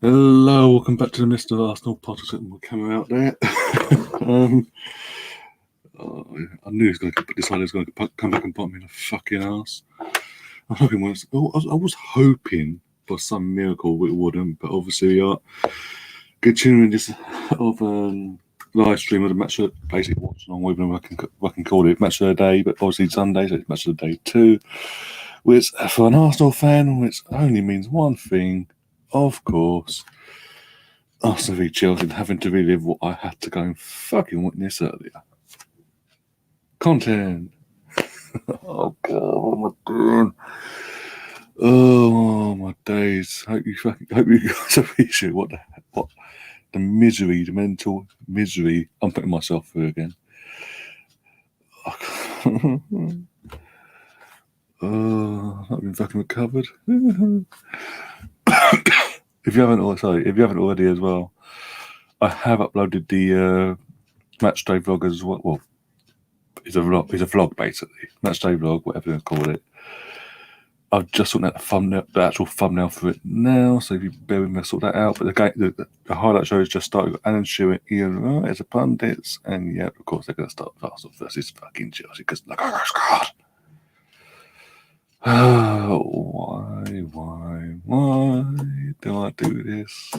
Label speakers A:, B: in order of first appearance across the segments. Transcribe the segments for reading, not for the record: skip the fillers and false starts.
A: Hello, welcome back to the Mr. Arsenal podcast. We're coming out there. I knew he was going to decide he was going to come back and bite me in the fucking ass. I was hoping for some miracle it wouldn't, but obviously we are continuing this live stream of the match of basically watch along with them. I can call it match of the day, but obviously Sunday, so it's match of the day 2. Which for an Arsenal fan, which only means one thing, of course. Arsenal v Chelsea, having to relive what I had to go and fucking witness earlier. Content. Oh god, what am I doing? Oh my days. Hope you guys appreciate what the misery, the mental misery I'm putting myself through again. I've been fucking recovered. If you haven't already as well, I have uploaded the match day vlog as well. Well, it's a vlog basically. Match day vlog, whatever you call it. I've just sorted out the actual thumbnail for it now, so if you bear with me, I'll sort that out. But the highlight show has just started with Alan Shearer, Ian Wright as a pundits, and yeah, of course they're going to start with Arsenal versus fucking Chelsea because look, oh god. Why do I do this?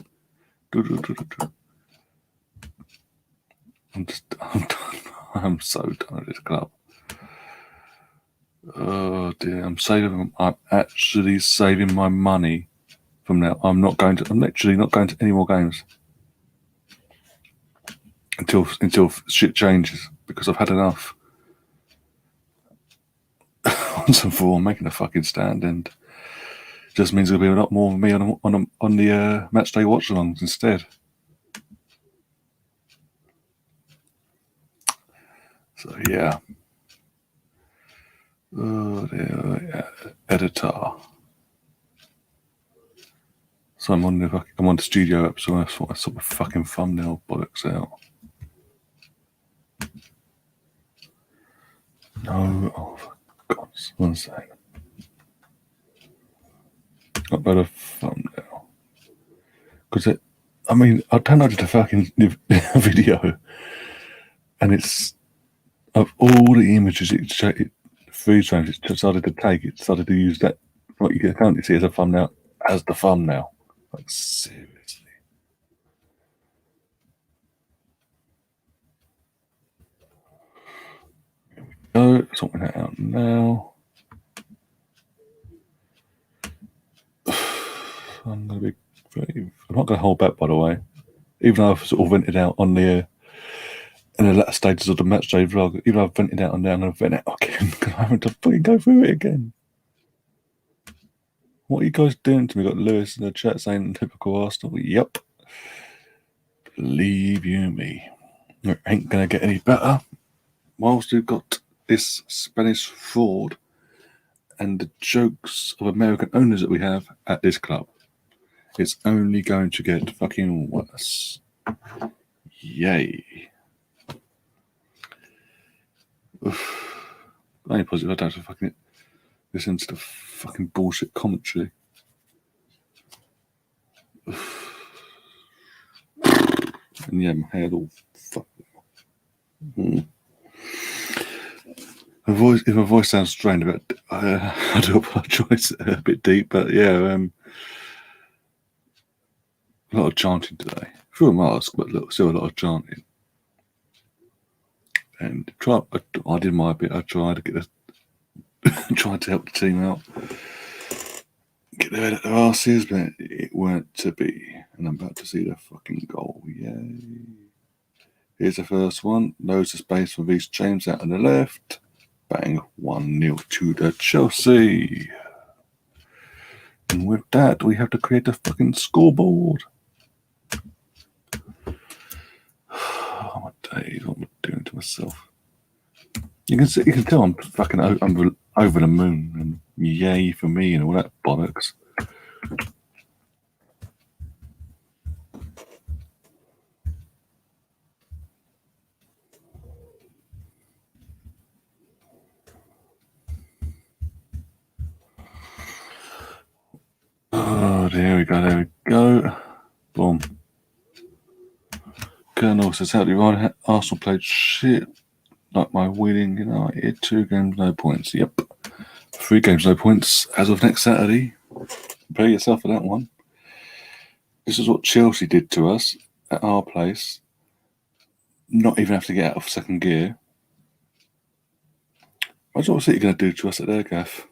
A: I'm done. I'm so done with this club. Oh dear, I'm actually saving my money from now. I'm literally not going to any more games until shit changes, because I've had enough. Once and for all, making a fucking stand, and just means there'll be a lot more of me on the match day watch alongs instead. So yeah. Oh dear, editor. So I'm on the studio app, so I sort of fucking thumbnail bollocks out. No, oh for God's 1 second. Upload a thumbnail. Because I downloaded a fucking video, and it's of all the images it decided to take. It decided to use that what you can currently see as a thumbnail as the thumbnail. Like seriously. Here we go. Sorting that out now. I'm not going to hold back, by the way. Even though I've sort of vented out on the in the latter stages of the match day vlog, even though I've vented out on there, I'm going to vent out again because I'm having to fucking go through it again. What are you guys doing to me? Got Lewis in the chat saying typical Arsenal. Yep. Believe you me. It ain't going to get any better. Whilst we've got this Spanish fraud and the jokes of American owners that we have at this club, it's only going to get fucking worse. Yay. Oof. I ain't positive I don't have to fucking listen to the fucking bullshit commentary. Oof. And yeah, my head all fucking. If my voice sounds strained a bit, I do apologise, a bit deep, but yeah, a lot of chanting today. Through a mask, but still a lot of chanting. And I did my bit. I tried to help the team out, get their head at their asses, but it weren't to be. And I'm about to see the fucking goal. Yay! Here's the first one. Loads of space from Reece James out on the left. Bang, 1-0 to the Chelsea. And with that, we have to create a fucking scoreboard. Oh my days, what am I doing to myself? You can tell I'm fucking over the moon, and yay for me and all that bollocks. Oh, there we go. Boom. Colonel says, how do you ride? Arsenal played shit like my winning United. 2 games, no points. Yep. 3 games, no points as of next Saturday. Prepare yourself for that one. This is what Chelsea did to us at our place. Not even have to get out of second gear. Imagine what City going to do to us at their gaff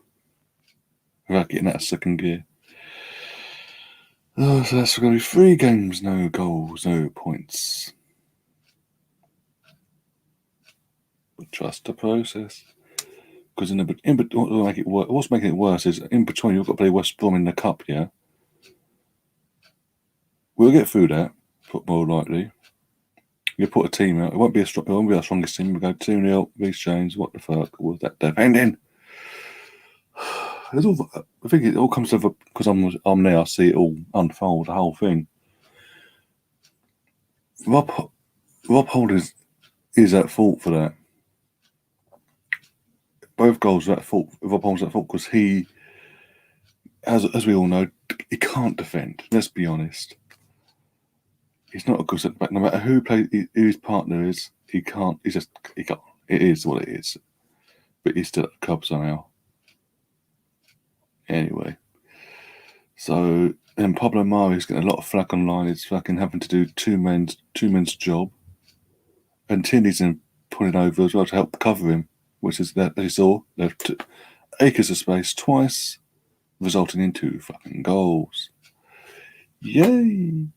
A: without getting out of second gear. Oh, so that's going to be 3 games, no goals, no points. But trust the process. Because what's making it worse is in between you've got to play West Brom in the cup, yeah? We'll get through that, more likely. You put a team out. It won't be our strongest team. We'll go 2-0, Reece James. What the fuck was that defending? I think it all comes over because I'm there. I see it all unfold, the whole thing. Rob Holding is at fault for that. Both goals are at fault. Rob Holding's at fault because he, as we all know, he can't defend. Let's be honest. He's not a good centre back. No matter who his partner is, he can't. He can't. It is what it is. But he's still at the club somehow. Anyway, so then Pablo Mari's getting a lot of flack online. He's fucking having to do two men's job, and Tierney's then putting over as well to help cover him, which is that they saw left acres of space twice, resulting in 2 fucking goals. Yay!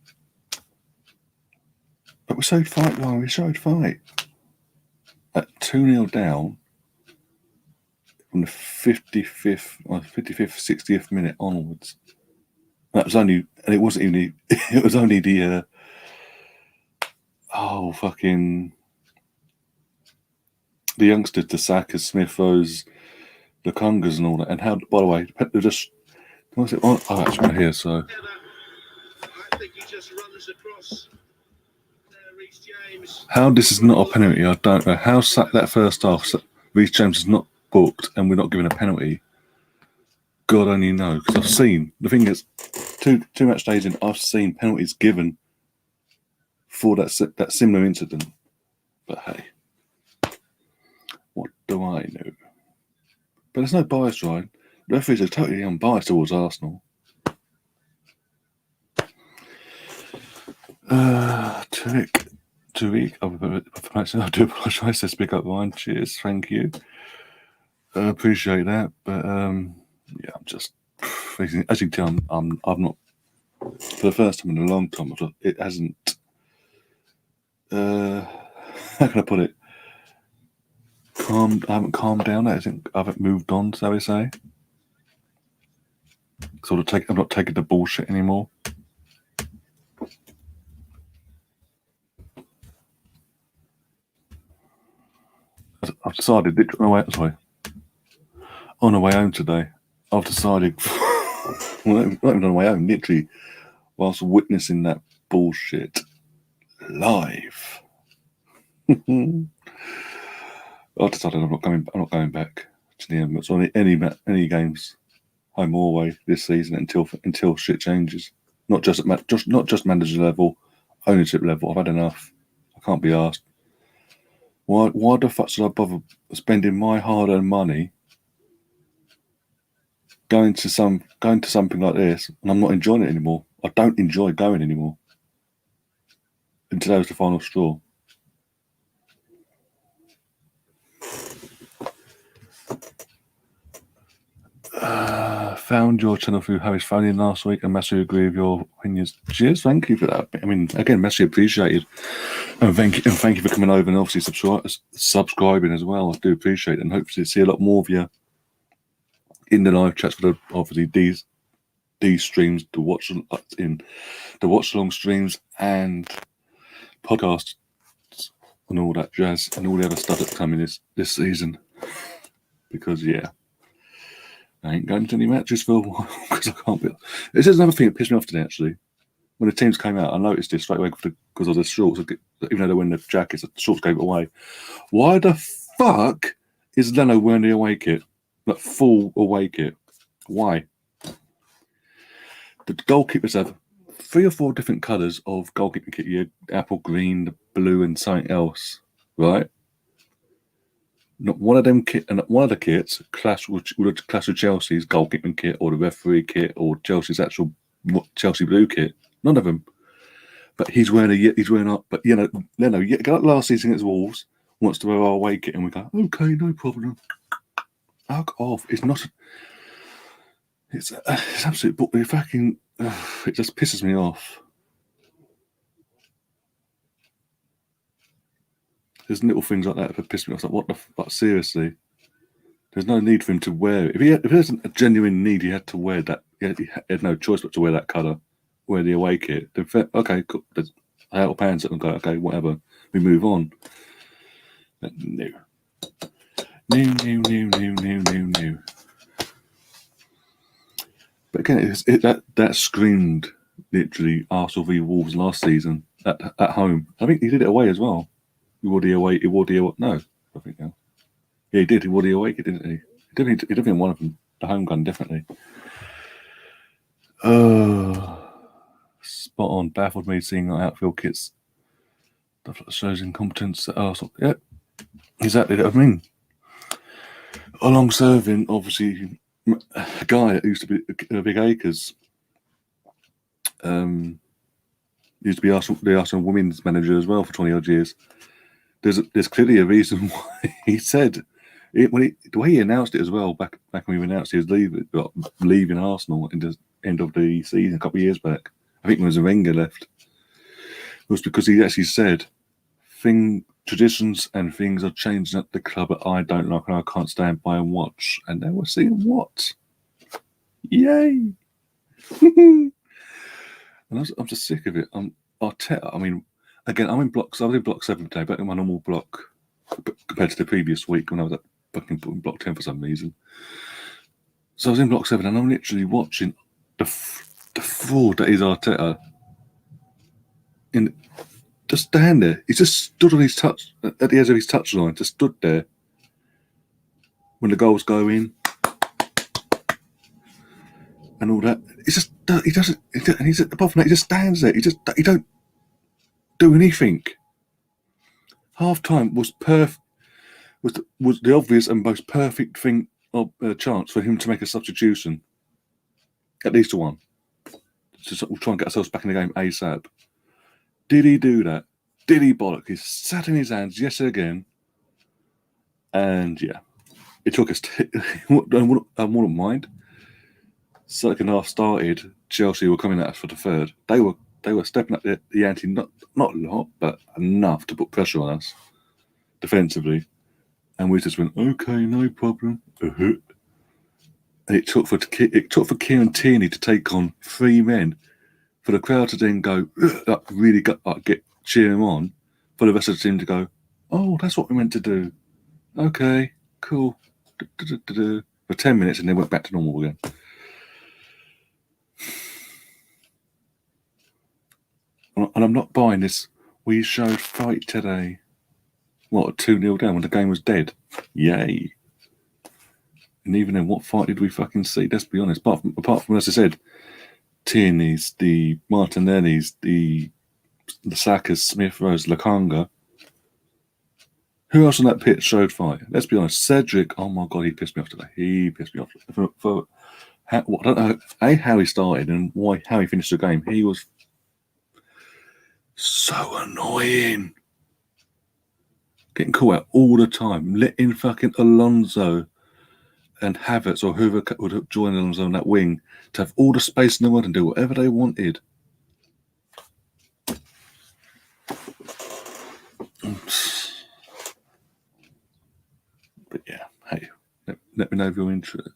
A: But we showed fight, Laurie. We showed fight at 2-0 down. From the 55th, 60th minute onwards. That was only, and it wasn't even, it was only the, the youngsters, the Sackers, Smith-Rose, the Congas and all that. And how, by the way, they're just, what's it on? Oh, that's right here, so.
B: I think he just runs across Reece James.
A: How this is not a penalty, I don't know. How that first half, Reece James is not booked and we're not given a penalty. God only knows, because I've seen, the thing is, two match days in, I've seen penalties given for that similar incident. But hey, what do I know? But there's no bias, right? The referees are totally unbiased towards Arsenal. Tariq, I do apologise, let's pick up mine. Cheers, thank you. I appreciate that, but yeah, I'm just, as you can tell, I've not, for the first time in a long time, it hasn't, how can I put it, I haven't calmed down, I haven't moved on, so we say. I'm not taking the bullshit anymore. I've decided, on the way home today, I've decided, well, not even on the way home, literally, whilst witnessing that bullshit live, I've decided I'm not going back to the Emirates or any games, home or away, this season until shit changes. Not just manager level, ownership level. I've had enough. I can't be asked. Why the fuck should I bother spending my hard-earned money going to something like this, and I'm not enjoying it anymore? I don't enjoy going anymore. And today was the final straw. Found your channel through Harry's family last week and massively agree with your opinions. Cheers, thank you for that. I mean, again, massively appreciated. And thank you for coming over and obviously subscribing as well. I do appreciate it, and hopefully see a lot more of you in the live chats for these streams, to watch in the watch along streams and podcasts and all that jazz and all the other stuff that's coming this season. Because yeah, I ain't going to any matches for a while because I can't be. This is another thing that pissed me off today, actually. When the teams came out, I noticed this straight away because of the shorts. Even though they're wearing the jackets, the shorts gave it away. Why the fuck is Leno wearing the away kit? That full away kit? Why? The goalkeepers have 3 or 4 different colours of goalkeeping kit. You had apple green, the blue, and something else, right? Not one of them kit, and one of the kits clash with Chelsea's goalkeeping kit, or the referee kit, or Chelsea's actual Chelsea blue kit. None of them. But he's wearing up. But Leno, got last season against Wolves, wants to wear our away kit, and we go, okay, no problem. Fuck off! It's not. It's absolutely fucking. It just pisses me off. There's little things like that that piss me off. Like, what the fuck? Seriously, there's no need for him to wear it. If there's a genuine need, he had to wear that. He had no choice but to wear that colour, wear the away kit. Then okay, cool. I out of pants it and go, okay, whatever. We move on. But no. But again, that screamed literally Arsenal v Wolves last season at home. I think he did it away as well. He wore the away. No, I think no. Yeah, he did. He wore the away, didn't he? He definitely one of them. The home gun, definitely. Spot on. Baffled me seeing outfield kits. That shows incompetence at Arsenal. Yeah, exactly. I mean, along serving, obviously, a guy that used to be Big Acres. Used to be the Arsenal women's manager as well for 20 odd years. There's clearly a reason why he said it, the way he announced it as well. Back when we announced he was leaving Arsenal in the end of the season a couple of years back. I think when Wenger left, it was because he actually said traditions and things are changing at the club that I don't like and I can't stand by and watch. And now we're seeing what? Yay! And I'm just sick of it. Arteta. I mean, again, I'm in blocks. I was in block 7 today, back in my normal block compared to the previous week when I was at fucking block 10 for some reason. So I was in block 7 and I'm literally watching the fraud that is Arteta. And just stand there. He just stood on his at the edge of his touchline, just stood there when the goals go in and all that. He doesn't. And he's apart from that, he just stands there. He don't do anything. Half time was perfect. Was the obvious and most perfect thing of chance for him to make a substitution, at least one. We'll try and get ourselves back in the game ASAP. Did he do that? Did he bollock? He sat in his hands yes again. And yeah, it took us. I wouldn't mind. Second half started. Chelsea were coming at us for the third. They were stepping up the ante, not a lot, but enough to put pressure on us defensively. And we just went, okay, no problem. And it took for Kieran Tierney to take on 3 men, for the crowd to then go really cheer him on, for the rest of the team to go, oh, that's what we meant to do. Okay, cool. For 10 minutes, and then went back to normal again. And I'm not buying this. We showed fight today. What, 2-0 down when the game was dead? Yay. And even then, what fight did we fucking see? Let's be honest. Apart from as I said, Tierney's, the Martinelli's, the Sakas, Smith Rose, Lakanga. Who else on that pitch showed fight? Let's be honest. Cedric, oh my God, he pissed me off today. He pissed me off. I don't know how he started and how he finished the game. He was so annoying. Getting caught out all the time. Letting fucking Alonso and Havertz or whoever would have joined Alonso on that wing to have all the space in the world and do whatever they wanted. But yeah, hey, let me know if you're interested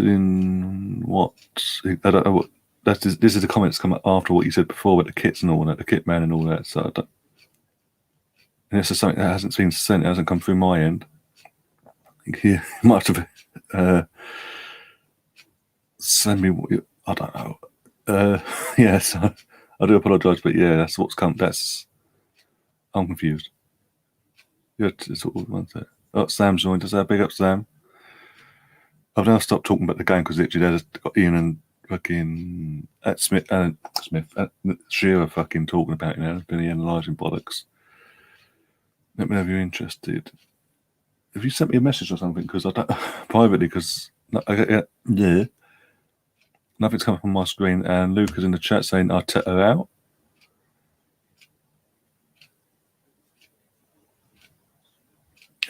A: in what. I don't know what. This is the comments come up after what you said before with the kits and all that, the kit man and all that. So I don't. And this is something that hasn't been sent, it hasn't come through my end. Yeah, might have send me what you, I don't know. Yes, I do apologise, but yeah, that's what's come. I'm confused. Yeah, it's all one thing. Oh, Sam's joined us. Big up, Sam. I've now stopped talking about the game because literally there's got Ian and fucking Shearer fucking talking about, been analysing bollocks. Let me know if you're interested. Have you sent me a message or something? Because I don't privately, because nothing's coming up on my screen, and Luke is in the chat saying Arteta out.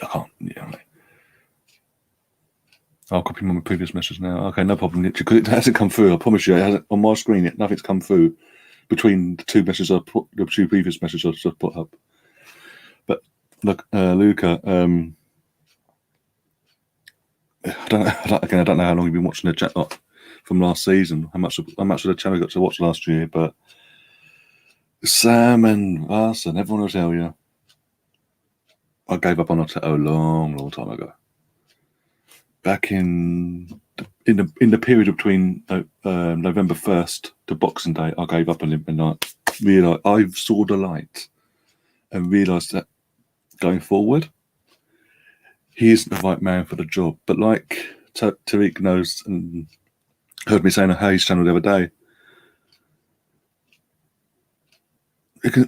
A: I can't. Yeah, mate. I'll copy my previous message now. Okay, no problem. Because it hasn't come through. I promise you, it hasn't on my screen yet. Nothing's come through between the two messages I put, the two previous messages I just put up. But look, Luca, I don't know how long you've been watching the chat from last season. How much of the channel you got to watch last year? But Sam and Larson, everyone will tell you, I gave up on Arteta a long time ago. Back in the period between November 1st to Boxing Day, I gave up on him, and I realised I saw the light and realised that going forward, he isn't the right man for the job. But like Tariq knows and heard me saying on Harry's channel the other day,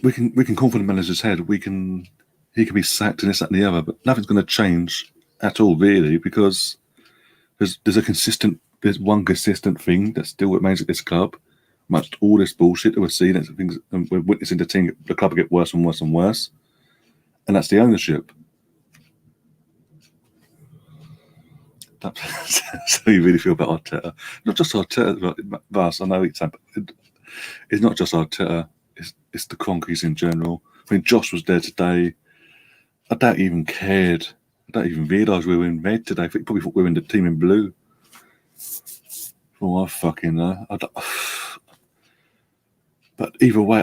A: we can call for the manager's head. He can be sacked and this, that, and the other, but nothing's going to change at all, really, because there's one consistent thing that still remains at this club, amongst all this bullshit that we're seeing, and we're witnessing the club get worse and worse and worse, and that's the ownership. That's how you really feel about Arteta. Not just Arteta, Vas. I know it's not just Arteta. It's the Cronkies in general. I mean, Josh was there today. I doubt he even cared. I don't even realise we were in red today. I probably thought we were in the team in blue. Oh, I fucking know. But either way,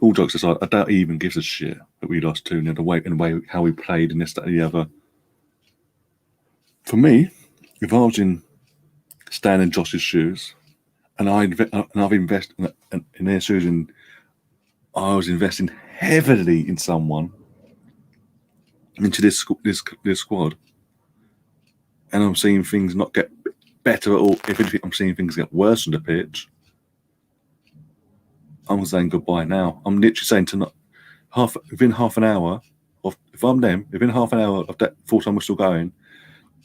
A: all jokes aside, I doubt he even gives a shit that we lost 2-0. The way how we played and this, that, and the other. For me, if I was standing in Josh's shoes, and I've invested in their shoes, and I was investing heavily in someone into this squad, and I'm seeing things not get better at all. If anything, I'm seeing things get worse on the pitch. I'm saying goodbye now. I'm literally saying within half an hour of, if I'm them, within half an hour of that full time we're still going,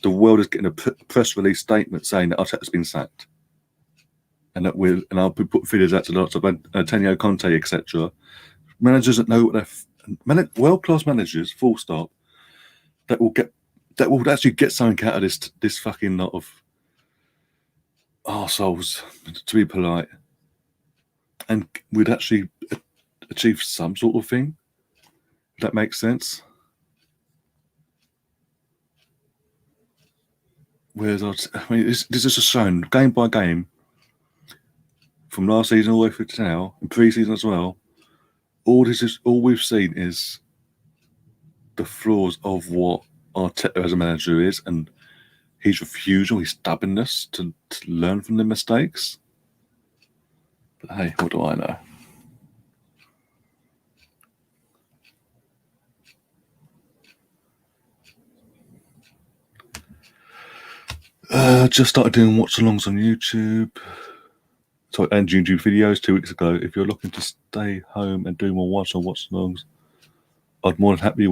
A: the world is getting a press release statement saying that Arteta's been sacked, and that I'll be putting feelers out to lots of Antonio Conte, etc. Managers that know what they're world class managers, full stop, that will actually get something out of this fucking lot of arseholes, to be polite, and we'd actually achieve some sort of thing. If that makes sense. Whereas this is just shown game by game from last season all the way through to now, and pre-season as well. All we've seen is the flaws of what Arteta as a manager is, and his refusal, his stubbornness to learn from the mistakes. But hey, what do I know? Just started doing watch-alongs on YouTube. And YouTube videos 2 weeks ago. If you're looking to stay home and do more watch-alongs, I'd more than happy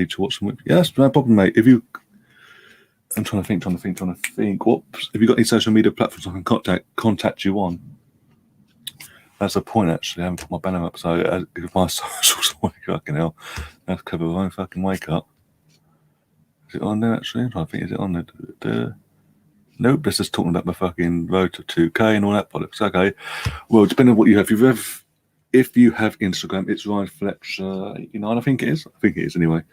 A: to watch them with you. Yeah, that's no problem, mate. I'm trying to think. What have you got any social media platforms I can contact you on? That's the point, actually. I haven't put my banner up, so if my socials wake up, hell, I have to cover my own fucking wake up. Is it on there, actually? I'm trying to think, is it on there? Nope, this is talking about my fucking road to 2K and all that bollocks. Okay. Well, depending on what you have. If you have Instagram, it's Ryan Fletcher 89, I think it is. Anyway.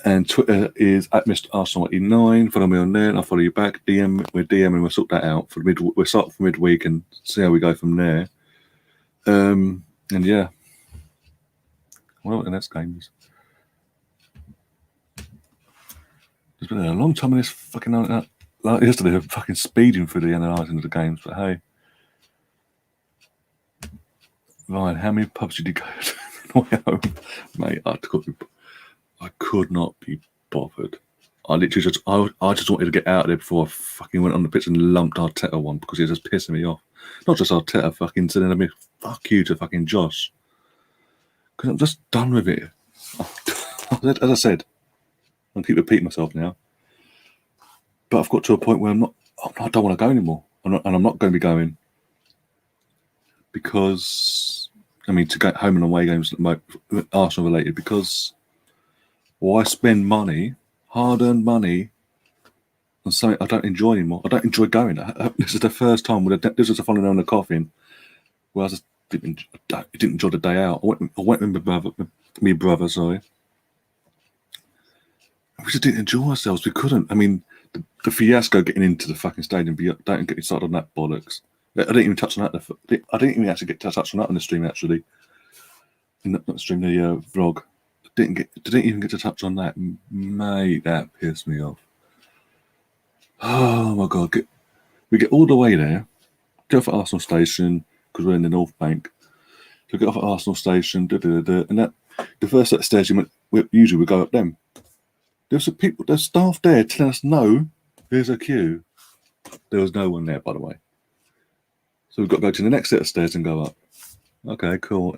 A: And Twitter is at Mr. Arsenal 89. Follow me on there and I'll follow you back. We're DMing, we'll sort that out we'll start for midweek and see how we go from there. And yeah. Well, the next game is. It's been a long time in this fucking like yesterday, they're fucking speeding through the analysing of the games, but hey. Ryan, how many pubs did you go to on the way home? Mate, I could not be bothered. I literally I just wanted to get out of there before I fucking went on the pitch and lumped Arteta one because he was just pissing me off. Not just Arteta, fucking sending me fuck you to fucking Josh. Because I'm just done with it. As I said, I keep repeating myself now. But I've got to a point where I don't want to go anymore. And I'm not going to be going. Because, I mean, to go home and away games, Arsenal related, because why spend money, hard-earned money, on something I don't enjoy anymore? I don't enjoy going. This is the first time, this was a following on the coffin, where I just didn't enjoy the day out. I went with my brother, sorry. We just didn't enjoy ourselves. We couldn't. I mean, the fiasco getting into the fucking stadium, don't get me started on that bollocks. I didn't even touch on that. I didn't even actually get to touch on that on the stream, actually. Not the stream, the vlog. Didn't even get to touch on that. Mate, that pissed me off. Oh my God. We get all the way there, get off at Arsenal Station, because we're in the North Bank. So we get off at Arsenal Station, and that the first set of stairs usually we go up them. There's staff there telling us no, there's a queue. There was no one there, by the way. So we've got to go to the next set of stairs and go up. Okay, cool.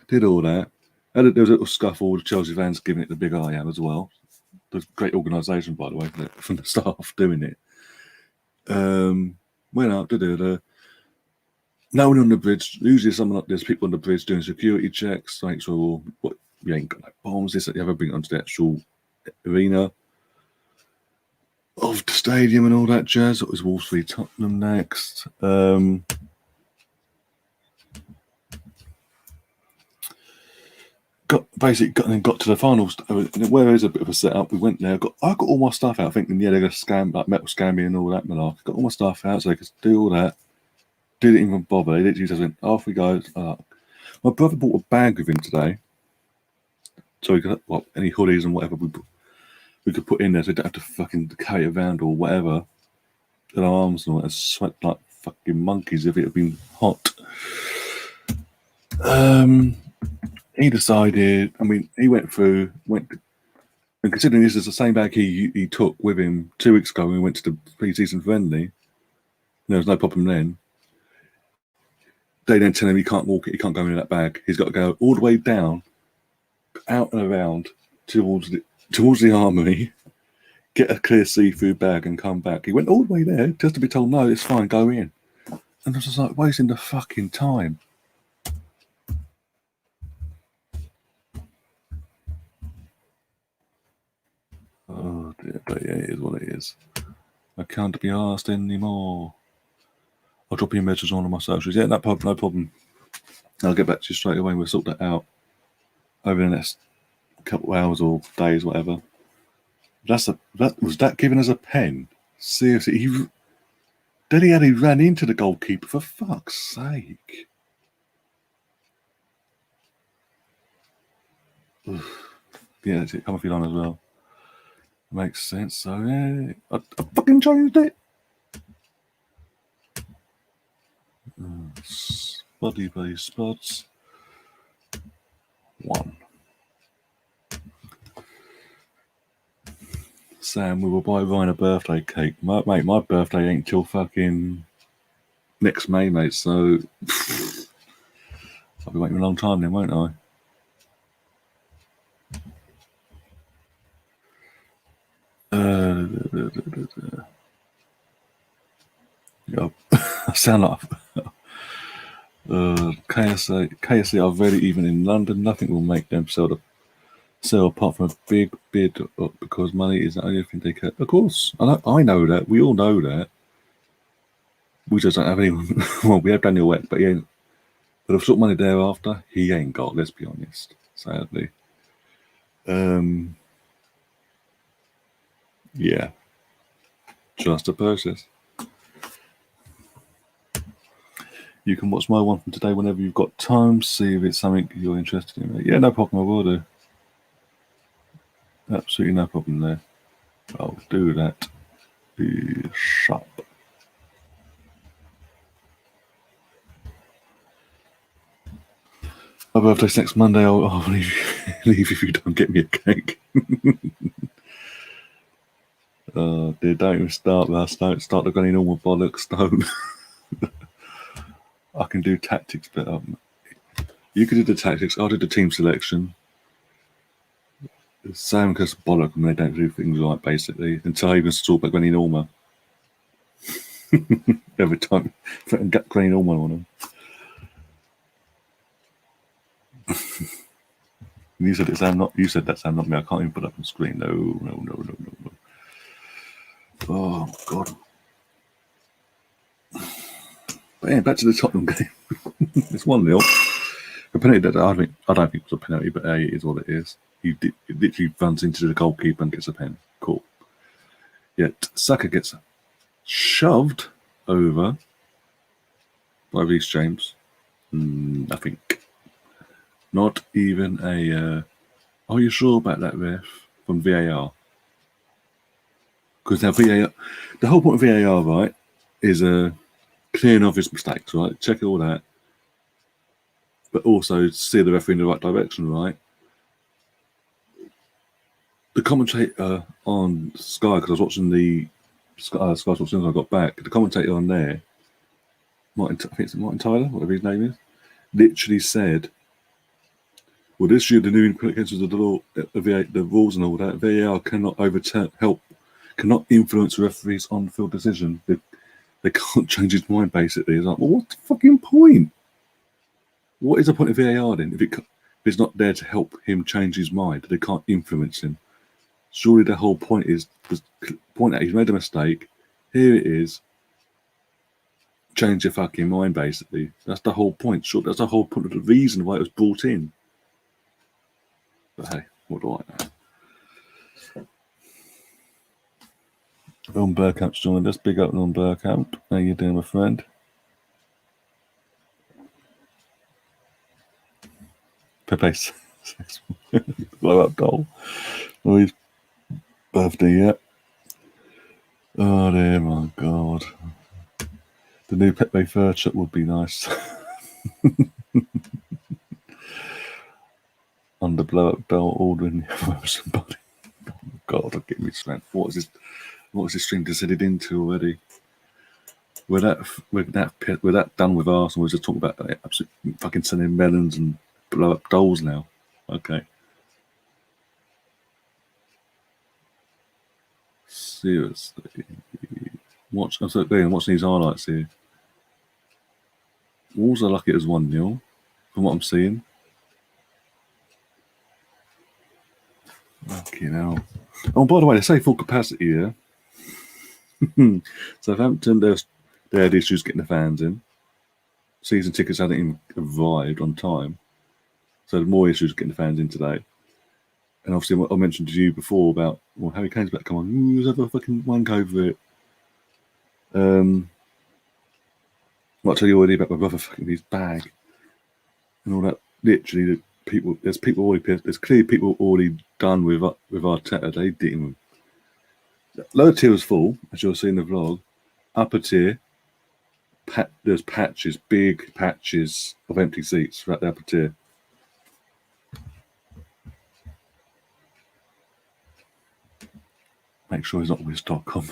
A: Did all that. There was a little scuffle with Chelsea fans giving it the big I am as well. There's great organisation, by the way, from the staff doing it. Went up, no one on the bridge. Usually there's people on the bridge doing security checks, make sure we ain't got no bombs, this, that, the other, bring it onto the actual arena of the stadium and all that jazz. It was Wolves v Tottenham next. Got to the finals. Where is a bit of a setup? We went there. I got all my stuff out, thinking they're gonna metal scam me and all that malarkey. Got all my stuff out so they could do all that. Didn't even bother. They literally just went, off we go. My brother bought a bag with him today, so we could any hoodies and whatever we could put in there, so we don't have to fucking carry it around or whatever. And our arms and all that sweat like fucking monkeys if it had been hot. He decided, I mean, he went, and considering this is the same bag he took with him 2 weeks ago when we went to the pre-season friendly, there was no problem then. They then tell him he can't walk it, he can't go into that bag. He's got to go all the way down, out and around towards the armory, get a clear see-through bag and come back. He went all the way there just to be told, no, it's fine, go in. And I was just like, wasting the fucking time. Oh dear, but yeah, it is what it is. I can't be asked anymore. I'll drop you a message on my socials. Yeah, no problem. I'll get back to you straight away. We'll sort that out over the next couple of hours or days, whatever. Was that given as a pen? Seriously, he ran into the goalkeeper, for fuck's sake. Yeah, that's it. Come off your line as well. Makes sense. So yeah, I fucking changed it. Spuddy by Spuds. 1. Sam, we will buy Ryan a birthday cake. Mate, my birthday ain't till fucking next May, mate, so I'll be waiting a long time then, won't I? I sound like KSA are very even in London. Nothing will make them sell apart from a big bid up, because money is the only thing they care. Of course, I know that. We all know that. We just don't have anyone. Well, we have Daniel Wett, but but the sort of money thereafter, he ain't got. Let's be honest. Sadly. Yeah. Just a process. You can watch my one from today whenever you've got time. See if it's something you're interested in. Yeah, no problem. I will do. Absolutely no problem there. I'll do that. Be sharp. My birthday's next Monday. I'll leave if you don't get me a cake. Dear, don't even start with us. Don't start the Granny Normal bollocks. Don't. I can do tactics better. You could do the tactics. I'll do the team selection. Sam goes bollock when they don't do things right, basically. Until I even talk about Granny Norma. Every time, get Granny Norma on them. You said it's Sam, not you. Said that's Sam, not me. I can't even put it up on screen. No. Oh God. But yeah, back to the Tottenham game. It's 1-0. A penalty that I don't think it was a penalty, but it is what it is. He literally runs into the goalkeeper and gets a pen. Cool. Yet Saka gets shoved over by Reece James. Nothing. Not even a. Are you sure about that, ref? From VAR? Because now VAR, the whole point of VAR, right, is clearing obvious mistakes, right? Check all that, but also steer the referee in the right direction, right? The commentator on Sky, because I was watching the Sky Sports as soon as I got back, the commentator on there, I think it's Martin Tyler, whatever his name is, literally said, well, this year the new implications of the law, the rules and all that, VAR cannot cannot influence referees on-field decision. They can't change his mind, basically. It's like, well, what's the fucking point? What is the point of VAR then? If it's not there to help him change his mind, they can't influence him. Surely the whole point is to point out he's made a mistake. Here it is. Change your fucking mind, basically. That's the whole point. Sure, that's the whole point of the reason why it was brought in. But hey, what do I know? Ron Burkamp's joined us. Big up, Ron Burkamp. How you doing, my friend? Pepe's blow up doll. Oh, his birthday yet. Oh dear, my God. The new Pepe fur shop would be nice. On the blow up doll ordering somebody. Oh, God, I'll get me strength. What is this string descended into already? We're that done with Arsenal. We're just talking about absolute fucking selling melons and blow up dolls now. Okay. Seriously. I'm watching these highlights here. Wolves are lucky it was 1-0 from what I'm seeing. Fucking hell. Oh, by the way, they say full capacity here. Southampton, they had issues getting the fans in. Season tickets hadn't even arrived on time. So there's more issues getting the fans in today. And obviously, I mentioned to you before about, well, Harry Kane's about to come on. Let's have a fucking wank over it. I'll tell you already about my brother fucking his bag and all that. Literally, there's clearly people already done with Arteta. They didn't. Lower tier was full, as you'll see in the vlog. Upper tier, there's big patches of empty seats throughout the upper tier. Make sure he's not Wiz.com.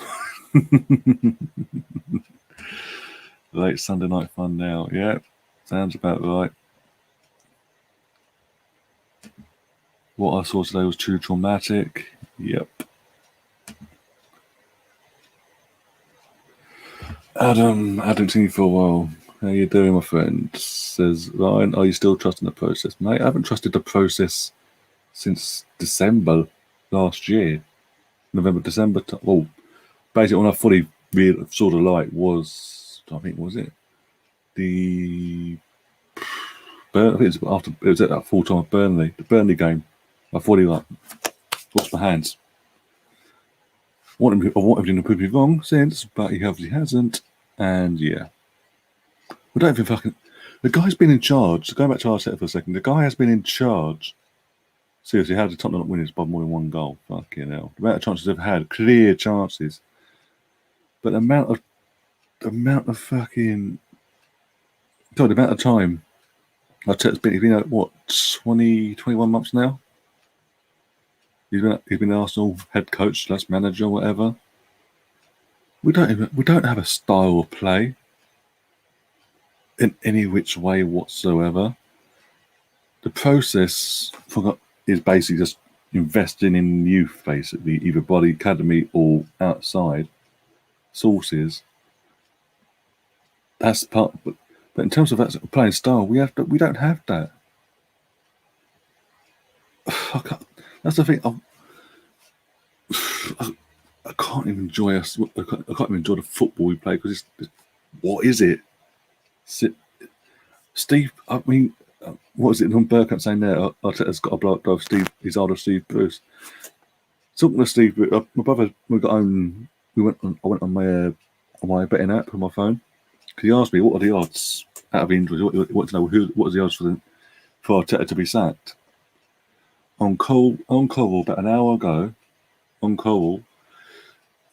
A: Late Sunday night fun now. Yeah, sounds about right. What I saw today was too traumatic. Yep. Adam, hadn't seen you for a while. How you doing, my friend? Says Ryan, are you still trusting the process? Mate, I haven't trusted the process since December last year. November, December. Well, basically when I fully saw the light was, I think, was it? I think it was at that full time of Burnley, the Burnley game. I fully washed my hands. I want him to prove me wrong since, but he obviously hasn't. And yeah, we don't even fucking. The guy's been in charge. So going back to Arteta for a second, the guy has been in charge. Seriously, how did Tottenham not win this by more than one goal? Fucking hell! The amount of chances they've had, clear chances, but the amount of fucking. God, the amount of time. Arteta's been. He's been at what 21 months now. He's been Arsenal head coach, / manager, whatever. We don't have a style of play in any which way whatsoever. The process is basically just investing in youth, basically, either by the academy or outside sources. That's part, but in terms of that playing style, we don't have that. That's the thing. I can't even enjoy us. I can't even enjoy the football we play because it's what is it? Steve, I mean, what is it? On Burkamp saying there, Arteta's got a blow up Steve. He's older Steve Bruce. Talking to Steve, my brother, we got home. I went on my betting app on my phone. He asked me what are the odds out of injuries. What to know what are the odds for Arteta to be sacked? On Coral about an hour ago, on Coral,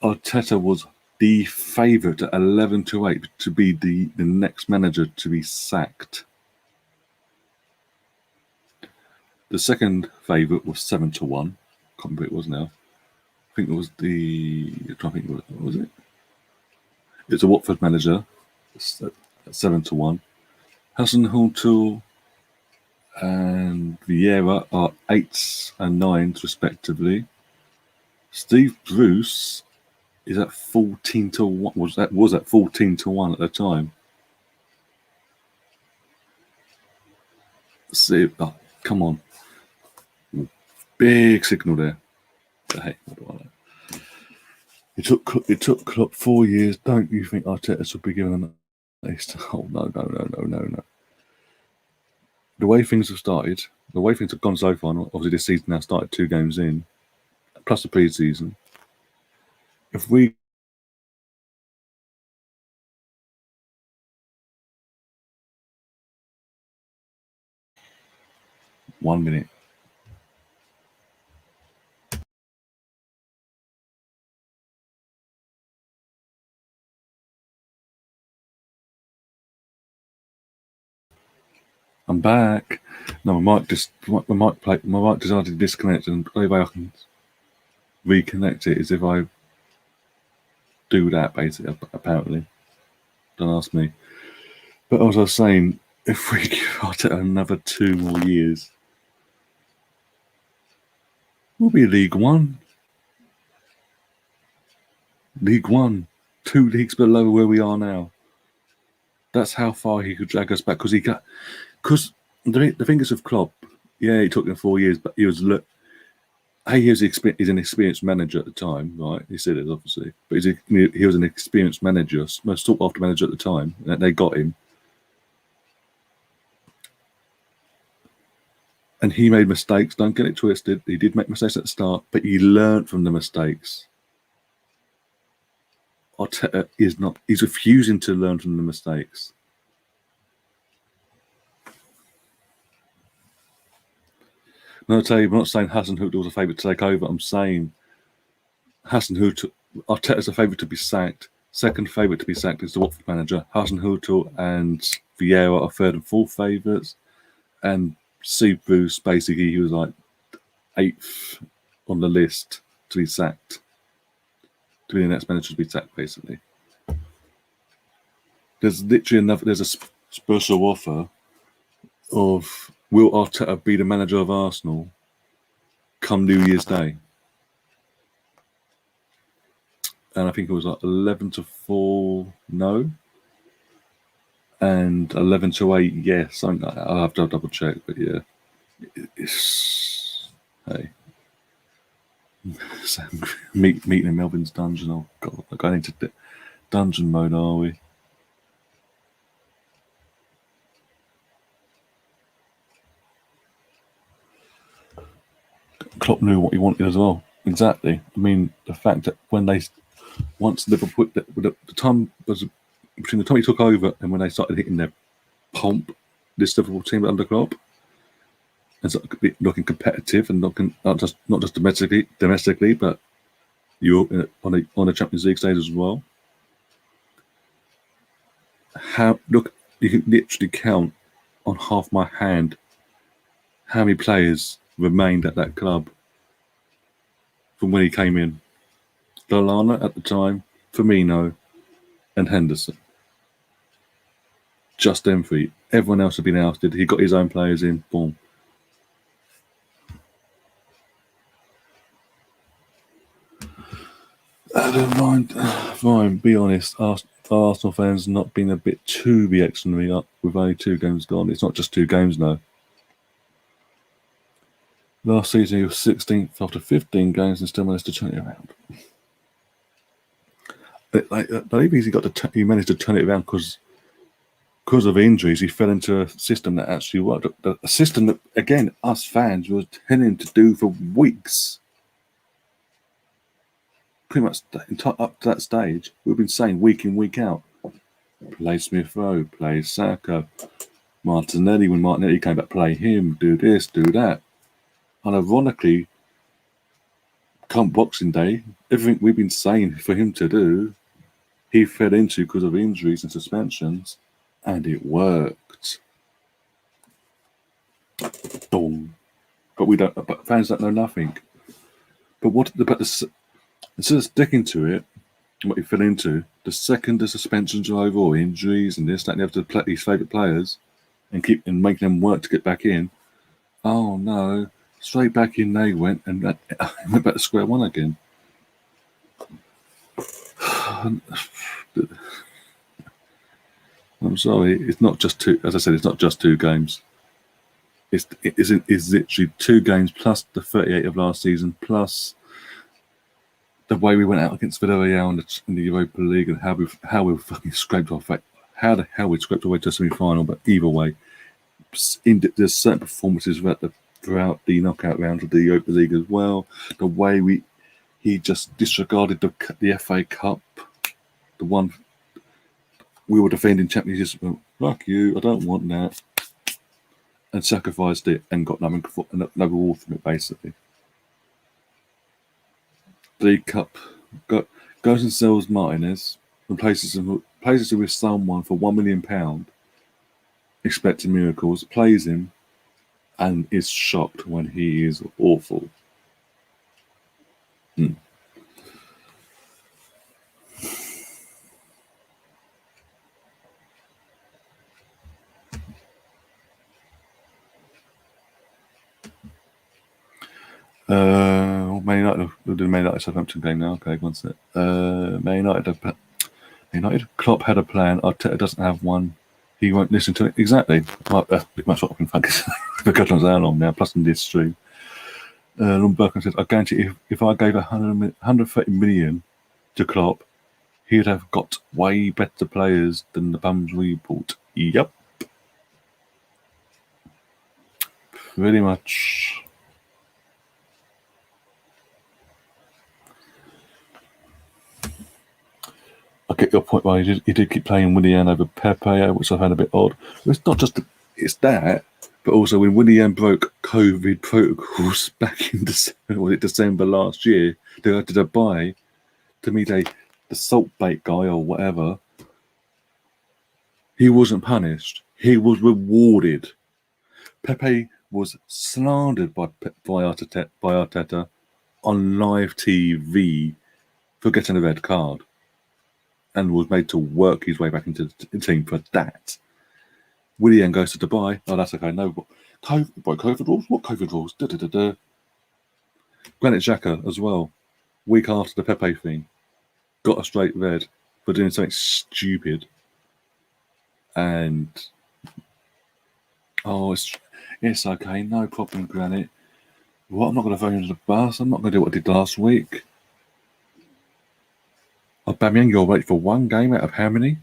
A: Arteta was the favourite at 11-8 to be the next manager to be sacked. The second favourite was 7-1. Can't remember who it was now. I think it was what was it? It's a Watford manager at 7-1. Hasenhüttl and Vieira are 8s and 9s respectively. Steve Bruce is at 14-1. Was at 14-1 at the time. See, come on, big signal there. But hey, what do I know? It took Klopp 4 years. Don't you think Arteta should be given an ace? Oh no. The way things have started, the way things have gone so far, and obviously this season now started 2 games in, plus the pre-season. If we 1 minute. I'm back. No, my mic decided to disconnect, and the only way I can reconnect it is if I do that, basically, apparently. Don't ask me. But as I was saying, if we give Arteta another 2 more years, we'll be League One. League One. 2 leagues below where we are now. That's how far he could drag us back. Because the thing is with Klopp, yeah, he took him 4 years, but he was he's an experienced manager at the time, right? He said it, obviously. But he was an experienced manager, most sought after manager at the time, and they got him. And he made mistakes, don't get it twisted. He did make mistakes at the start, but he learned from the mistakes. Arteta he's refusing to learn from the mistakes. No, I'll tell you, I'm not saying Hasenhüttl was a favourite to take over. I'm saying Arteta's a favourite to be sacked. Second favourite to be sacked is the Watford manager. Hasenhüttl and Vieira are third and fourth favourites. And Steve Bruce, basically, he was like 8th on the list to be sacked. To be the next manager to be sacked, basically. There's a special offer of will Arteta be the manager of Arsenal come New Year's Day? And I think it was like 11-4 no, and 11-8 yes. I'll have to double check, but yeah, hey, meeting in Melvin's dungeon. Oh God, we're going into dungeon mode, are we? Klopp knew what he wanted as well. Exactly. I mean, the fact that once Liverpool, the time was between the time he took over and when they started hitting their pomp, this Liverpool team under Klopp, and sort of looking competitive and not just domestically, but you're on a Champions League stage as well. You can literally count on half my hand how many players remained at that club from when he came in. Lallana at the time, Firmino, and Henderson. Just them three. Everyone else had been ousted. He got his own players in. Boom. Ryan, be honest. Arsenal fans not been a bit too reactionary up with only 2 games gone. It's not just 2 games now. Last season, he was 16th after 15 games and still managed to turn it around. I believe he managed to turn it around because of injuries. He fell into a system that actually worked. A system that, again, us fans were tending to do for weeks. Pretty much up to that stage, we've been saying week in, week out, play Smith Rowe, play Saka, Martinelli. When Martinelli came back, play him, do this, do that. And ironically, come Boxing Day, everything we've been saying for him to do, he fell into because of injuries and suspensions, and it worked. Dong. But fans don't know nothing. Instead of sticking to it, what he fell into, the second the suspensions are over or injuries and this, that, and the other to play his favourite players and making them work to get back in, oh no, straight back in they went and went back to square one again. I'm sorry, it's not just 2, as I said, it's not just 2 games. It's literally 2 games plus the 38 of last season, plus the way we went out against Villarreal in the Europa League and how we fucking scraped off how the hell we scraped our way to the semi-final. But either way, there's certain performances throughout the knockout rounds of the Europa League as well. The way he just disregarded the FA Cup, the one we were defending champions, just went, fuck you, I don't want that, and sacrificed it and got no reward from it, basically. The League Cup goes and sells Martinez, replaces him with someone for £1 million, expecting miracles, plays him, and is shocked when he is awful. Man United, we'll do the Man United Southampton game now. Okay, one sec. Man United, Klopp had a plan. Arteta doesn't have one. He won't listen to it. Exactly. Pretty much what I've been thinking for God knows how long now, plus in this stream. Lon Burkham said, I guarantee if I gave 130 million to Klopp, he'd have got way better players than the bums we bought. Yep. Pretty much. I get your point, why he did keep playing Willian over Pepe, which I found a bit odd. It's not just it's that, but also when Willian broke COVID protocols back in December last year, they go to Dubai to meet the salt bait guy or whatever. He wasn't punished. He was rewarded. Pepe was slandered by Arteta on live TV for getting a red card, and was made to work his way back into the team for that. Willian goes to Dubai. Oh, that's okay. No, COVID rules? What COVID rules? Granit Xhaka as well. Week after the Pepe thing, got a straight red for doing something stupid. And it's okay. No problem, Granit. What? I'm not going to throw you under the bus. I'm not going to do what I did last week. Aubameyang, you're waiting for one game out of how many?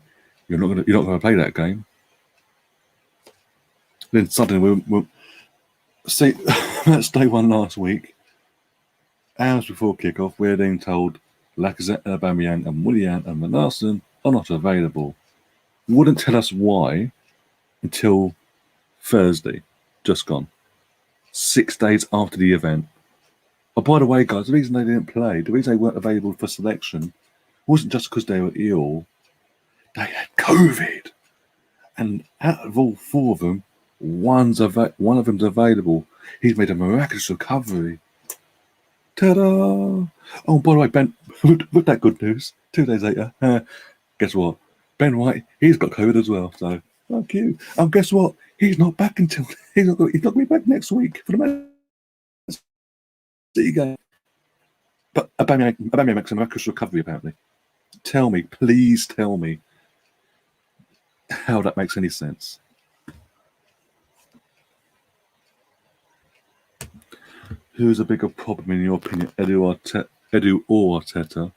A: You're not going to play that game. Then suddenly we'll see. That's day 1 last week. Hours before kickoff, we're then told Lacazette, Aubameyang, and Willian and Van Arsene are not available. Wouldn't tell us why until Thursday, just gone. 6 days after the event. Oh, by the way, guys, the reason they didn't play, the reason they weren't available for selection, wasn't just because they were ill. They had COVID. And out of all 4 of them, one of them's available. He's made a miraculous recovery. Ta-da! Oh, by the way, Ben, with that good news, 2 days later, guess what? Ben White, he's got COVID as well. So fuck you. And guess what? He's not back until he's not going to be back next week for the Man City game. But Aubameyang makes a miraculous recovery apparently. Tell me, please tell me how that makes any sense. Who's a bigger problem in your opinion, Edu or Arteta?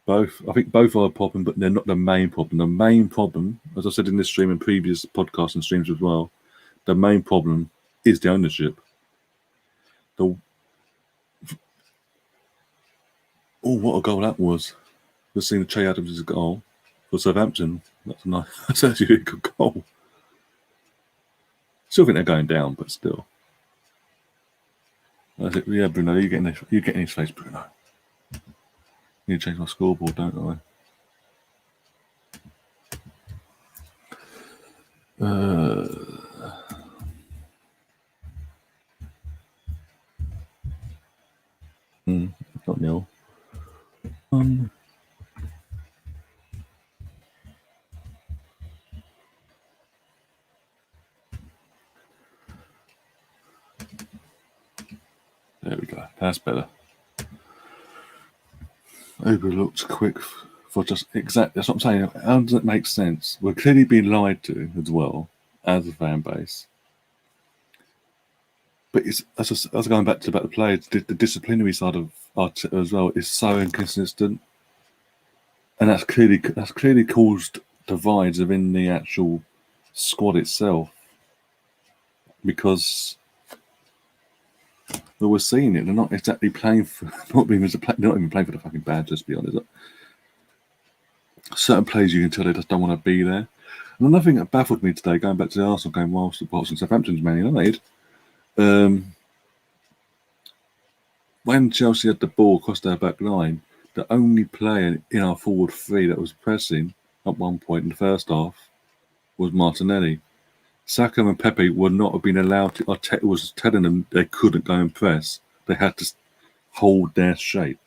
A: Both. I think both are a problem, but they're not the main problem. The main problem, as I said in this stream and previous podcasts and streams as well, the main problem is the ownership. Oh, what a goal that was. We've seen Che Adams' goal for Southampton. That's nice. That's actually a good goal. Still think they're going down, but still. I think, yeah, Bruno, you're getting his face, Bruno. I need to change my scoreboard, don't I? Not nil. There we go. That's better. Overlooked quick for just exactly. That's what I'm saying. How does it make sense? We're clearly being lied to as well as a fan base. But it's as going back to about the players, the disciplinary side of Arteta as well is so inconsistent, and that's clearly caused divides within the actual squad itself. Because we're seeing it, they're not exactly playing for they're not even playing for the fucking badge. Let's be honest. Certain players you can tell they just don't want to be there. And another thing that baffled me today, going back to the Arsenal game whilst Southampton's Man United. When Chelsea had the ball across their back line, the only player in our forward three that was pressing at one point in the first half was Martinelli. Saka and Pepe would not have been allowed to. Arteta was telling them they couldn't go and press. They had to hold their shape.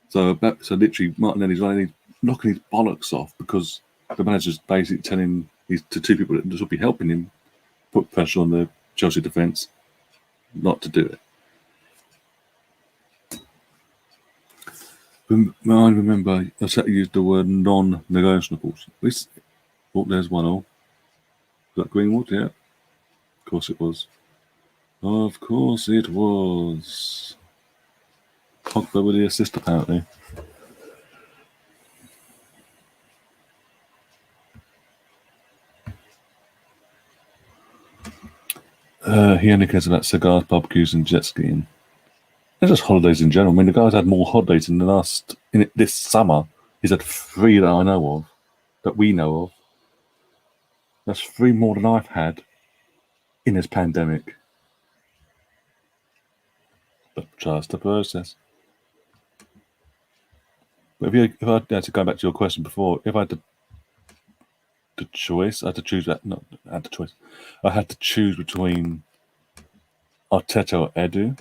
A: So literally, Martinelli's running, knocking his bollocks off because the manager's basically telling these two people that should be helping him put pressure on the Chelsea defence not to do it. I remember I said to use the word non-negotiables. Oh, there's one all. Was that Greenwood? Yeah. Of course it was. Of course it was. Pogba with the assist apparently. He only cares about cigars, barbecues, and jet skiing. They're just holidays in general. I mean, the guy's had more holidays in this summer. He's had 3 that I know of, that we know of. That's 3 more than I've had in this pandemic. But trust the process. But if I had to go back to your question before, if I had the choice, I had to choose that. Not had the choice. I had to choose between Arteta or Edu.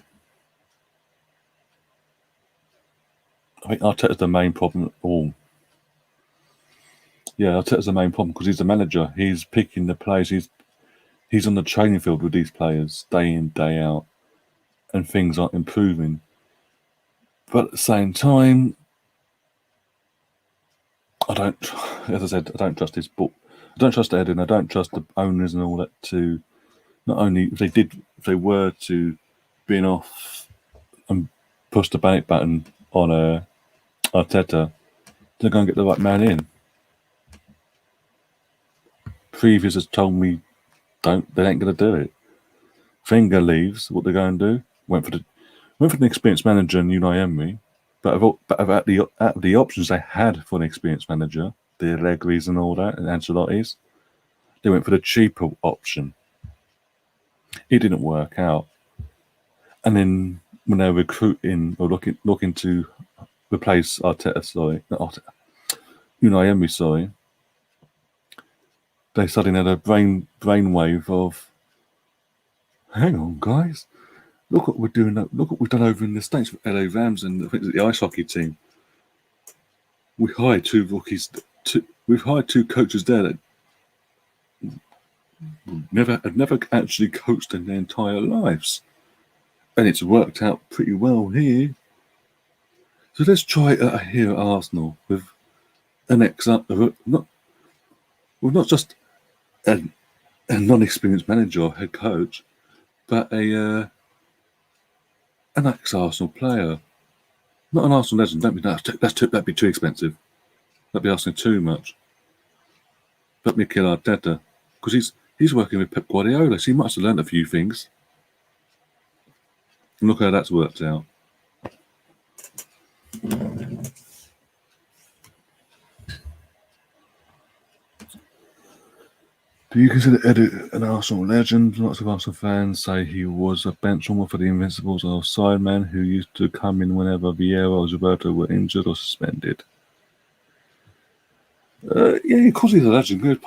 A: I think Arteta's the main problem at all. Yeah, Arteta's the main problem because he's the manager. He's picking the players. He's on the training field with these players day in, day out, and things aren't improving. But at the same time, as I said, I don't trust his book. I don't trust Edu, and I don't trust the owners and all that to not only if they were to bin off and push the panic button on Arteta, they're going to get the right man in. Previous has told me they ain't going to do it. Wenger leaves, what they're going to do? Went for an experienced manager in Unai Emery, but out of the options they had for an experienced manager, the Allegri's and all that, and Ancelotti's, they went for the cheaper option. It didn't work out. And then when they were recruiting or looking to replace Unai Emery, they suddenly had a brainwave of, hang on, guys, Look what we're doing. Look what we've done over in the States with LA Rams and I think it's the ice hockey team. We hired two rookies. We've hired two coaches there that had never actually coached in their entire lives, and it's worked out pretty well here. So let's try it here at Arsenal with an not just a non-experienced manager or head coach, but an ex-Arsenal player, not an Arsenal legend. That'd be too expensive. That'd be asking too much. But Mikel Arteta, because he's working with Pep Guardiola, so he must have learned a few things. And look how that's worked out. Do you consider Eddie an Arsenal legend? Lots of Arsenal fans say he was a benchwarmer for the Invincibles or sideman who used to come in whenever Vieira or Gilberto were injured or suspended. Yeah, because he's a legend. He was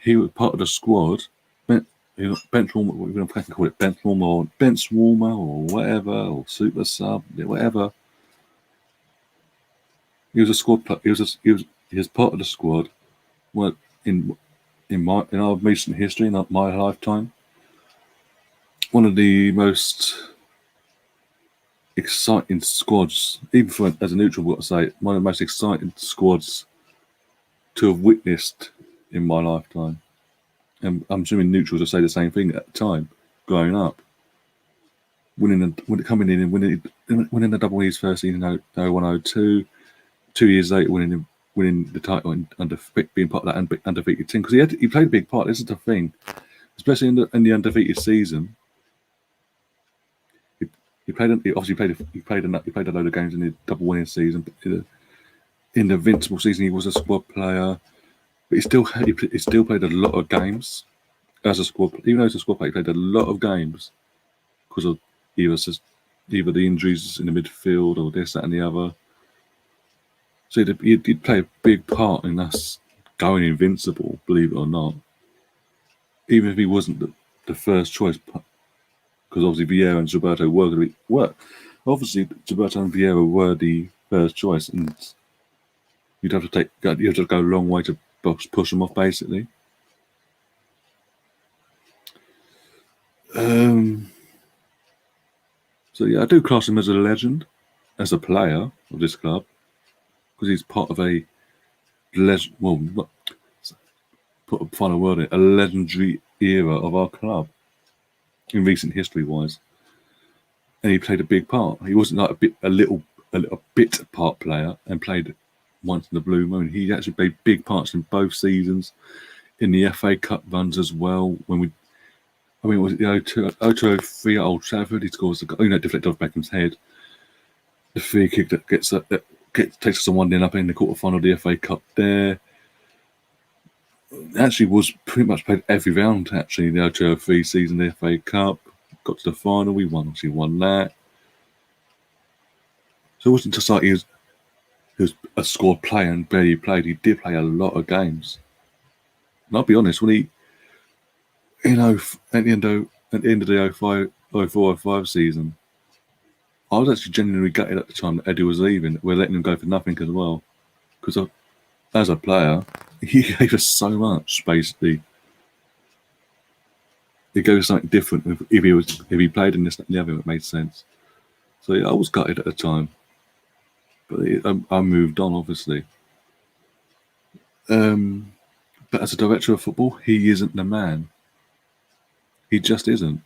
A: he was part of the squad. Benchwarmer, what you can call it, benchwarmer or whatever, or super sub, whatever. He was a squad. He was part of the squad. Well, in our recent history, in my lifetime, one of the most exciting squads, even as a neutral, what to say, one of the most exciting squads to have witnessed in my lifetime. And I'm assuming neutrals will say the same thing at the time, growing up. Coming in and winning the double E's first season in 0102, 2 years later winning the title and being part of that undefeated team, because he played a big part. This is the thing, especially in the undefeated season. He played a load of games in the double winning season. But in the Invincible season, he was a squad player, but he still played a lot of games as a squad. Even though he was a squad player, he played a lot of games because of either the injuries in the midfield or this, that, and the other. So he did play a big part in us going invincible, believe it or not. Even if he wasn't the first choice, because obviously Vieira and Gilberto were. Obviously, Gilberto and Vieira were the first choice, and you'd have to go a long way to push them off, basically. So yeah, I do class him as a legend, as a player of this club, because he's part of a legend. Well, not put a final word in, a legendary era of our club in recent history-wise, and he played a big part. He wasn't like a little bit part player and played once in the blue moon. He actually played big parts in both seasons, in the FA Cup runs as well. Was it the 02-03 at Old Trafford? He scores deflected off Beckham's head. The free kick that takes us a 1-0 up in the quarter-final of the FA Cup there. Actually was pretty much played every round, actually, in the 02-03 season, the FA Cup. Got to the final, we won that. So it wasn't just like he was a squad player and barely played. He did play a lot of games. And I'll be honest, when he, at the end of the 04-05 season, I was actually genuinely gutted at the time that Eddie was leaving. We're letting him go for nothing as well. Because as a player, he gave us so much, basically. He gave us something different if he played in this and the other, it made sense. So yeah, I was gutted at the time. But I moved on, obviously. But as a director of football, he isn't the man. He just isn't.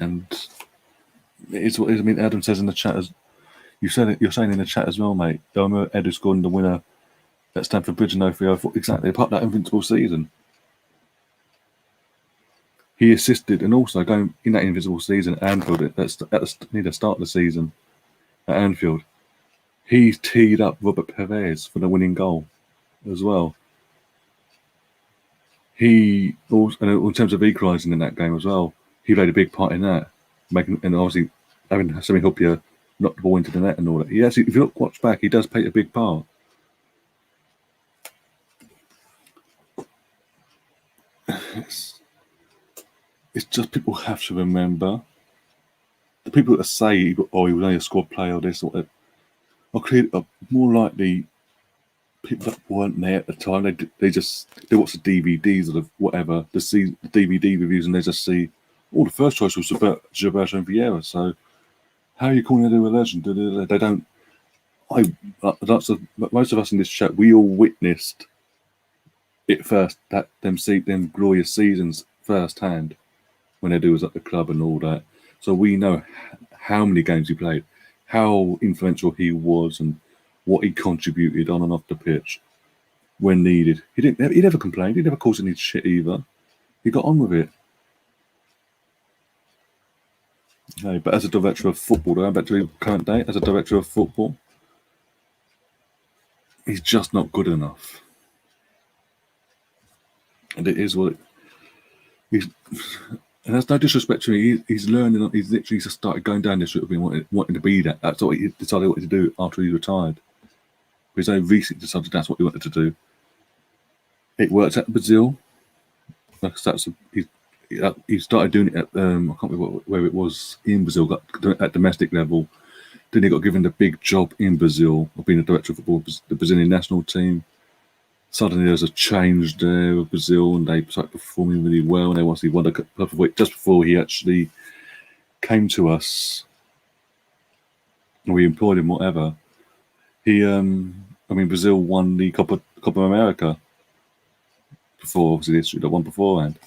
A: And it's what it is. I mean, Adam says in the chat, you're saying in the chat as well, mate. I remember Eddie scored the winner at Stamford Bridge in 03-04. Exactly, part of that invincible season. He assisted, and also going in that invincible season at Anfield, near the start of the season at Anfield, he teed up Robert Perez for the winning goal as well. He also, and in terms of equalising in that game as well, he played a big part in that, and obviously having Sami Hyypiä knock the ball into the net and all that. He actually, if you watch back, he does play a big part. it's just people have to remember the people that say, "Oh, he was only a squad player," or this or that, are more likely people that weren't there at the time. They watch the DVDs or whatever, the DVD reviews, and they just see, "Oh, the first choice was Gilberto and Vieira." So how are you calling it a legend? They don't. Most of us in this chat, we all witnessed it first. Them glorious seasons firsthand when Edu was at the club and all that. So we know how many games he played, how influential he was, and what he contributed on and off the pitch when needed. He never complained. He never caused any shit either. He got on with it. Okay, but as a director of football, going back to his current day, as a director of football, he's just not good enough. And it is what he's. And that's no disrespect to him. He's learning. He's literally just started going down this route of being wanting to be that. That's what he decided what to do after he retired. But he's only recently decided that's what he wanted to do. It worked at Brazil. He started doing it at I can't remember where it was in Brazil. Got at domestic level. Then he got given the big job in Brazil of being a director of football, the Brazilian national team. Suddenly there was a change there with Brazil, and they started performing really well. And they won the Cup of Weight just before he actually came to us. And we employed him, whatever. Brazil won the Copa America before, obviously, the history that won beforehand.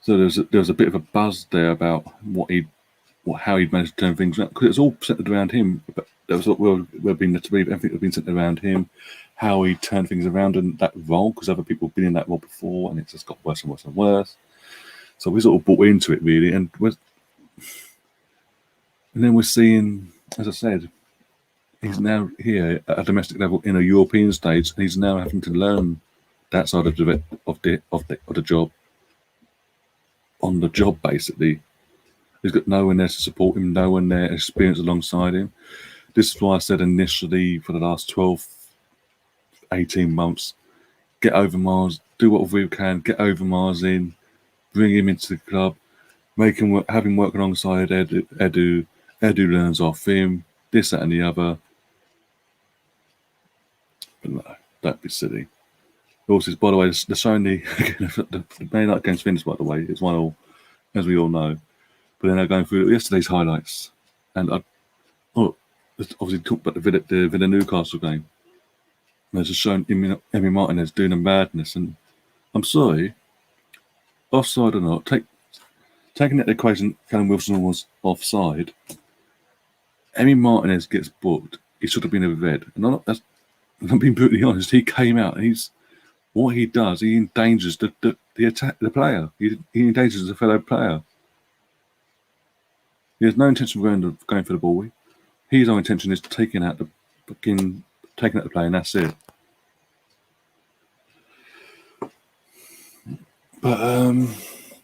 A: So there was a bit of a buzz there about how he'd managed to turn things around, because it was all centered around him. But that was what we've been to believe. Everything had been centered around him, how he turned things around in that role, because other people have been in that role before, and it's just got worse and worse and worse. So we sort of bought into it really, and then we're seeing, as I said, he's now here at a domestic level in a European stage, and he's now having to learn that side of the job on the job, basically. He's got no one there to support him, no one there experienced alongside him. This is why I said initially for the last 12, 18 months, get Overmars, do what we can, get Overmars in, bring him into the club, make him have him work alongside Edu learns off him, this, that and the other. But no, don't be silly. Also, by the way, the Sony, the Man United game's finished, by the way. It's 1-1, as we all know. But then they're going through yesterday's highlights. And obviously talked about the Villa Newcastle game. And they're just showing Emi Martinez doing a madness. And I'm sorry, offside or not, taking that equation, Callum Wilson was offside. Emi Martinez gets booked. He should have been a red. And I'm being brutally honest. He came out and what he does, he endangers the player. He endangers the fellow player. He has no intention of going for the ball. His only intention is taking out the player, and that's it. But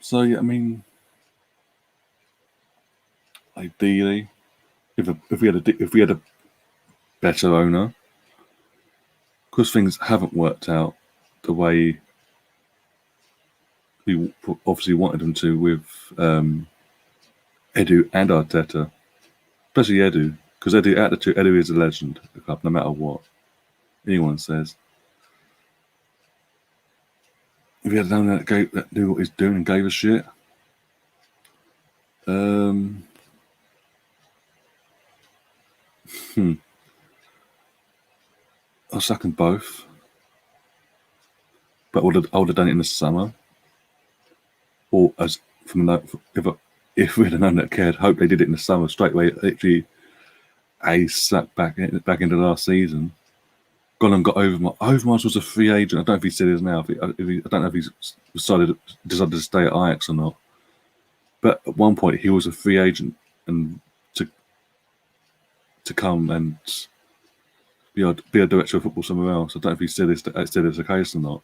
A: so yeah, I mean, ideally, if we had a better owner, because things haven't worked out the way we obviously wanted them to with Edu and Arteta, especially Edu, because Edu is a legend at the club, no matter what anyone says. If he had known that knew what he's doing and gave a shit, I'll sack them both. But I would have done it in the summer, or as if we'd have known that cared, hope they did it in the summer straight away. Literally, slap back into last season. Gone and got Overmars. Overmars was a free agent. I don't know if he still is now. I don't know if he's decided to stay at Ajax or not. But at one point, he was a free agent and to come and be a director of football somewhere else. I don't know if he still is the case or not.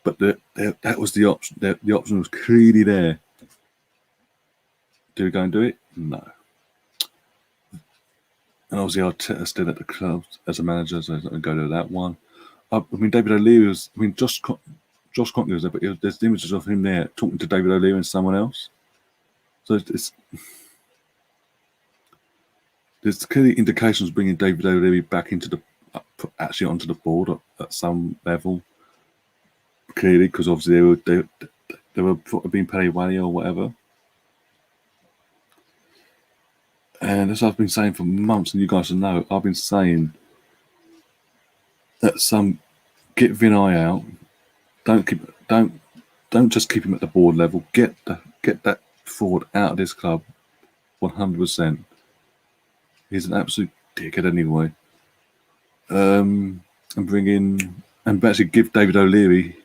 A: But that was the option. The option was clearly there. Do we go and do it? No. And obviously, Arteta's still at the club as a manager, so he's not going to go to that one. David O'Leary was. Josh Josh Kroenke was there, but there's images of him there talking to David O'Leary and someone else. So there's clearly indications bringing David O'Leary back into actually onto the board at some level. Clearly, because obviously they were being paid money or whatever. And as I've been saying for months, and you guys know, I've been saying that get Vinay out. Don't just keep him at the board level. Get that forward out of this club, 100%. He's an absolute dickhead anyway. And actually give David O'Leary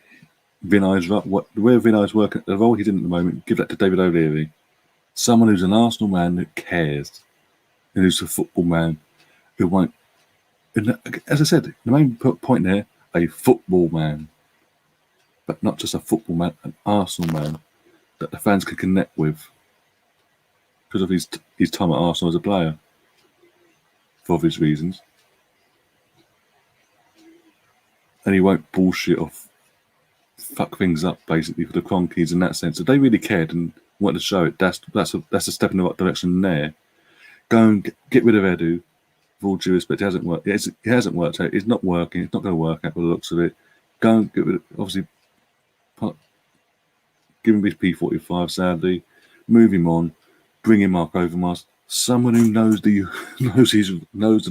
A: Vinay's where Vinay's working, the role he's in at the moment. Give that to David O'Leary, someone who's an Arsenal man that cares, and who's a football man who won't. And as I said, the main point there, a football man, but not just a football man, an Arsenal man that the fans can connect with because of his time at Arsenal as a player, for obvious reasons. And he won't bullshit or fuck things up basically for the Cronkies in that sense. If they really cared and wanted to show it, that's a step in the right direction there. Go and get rid of Edu. With all due respect, it hasn't worked. It hasn't worked out. It's not working. It's not going to work out by the looks of it. Go and get rid of, obviously, give him his P45, sadly. Move him on. Bring in Mark Overmars. Someone who knows the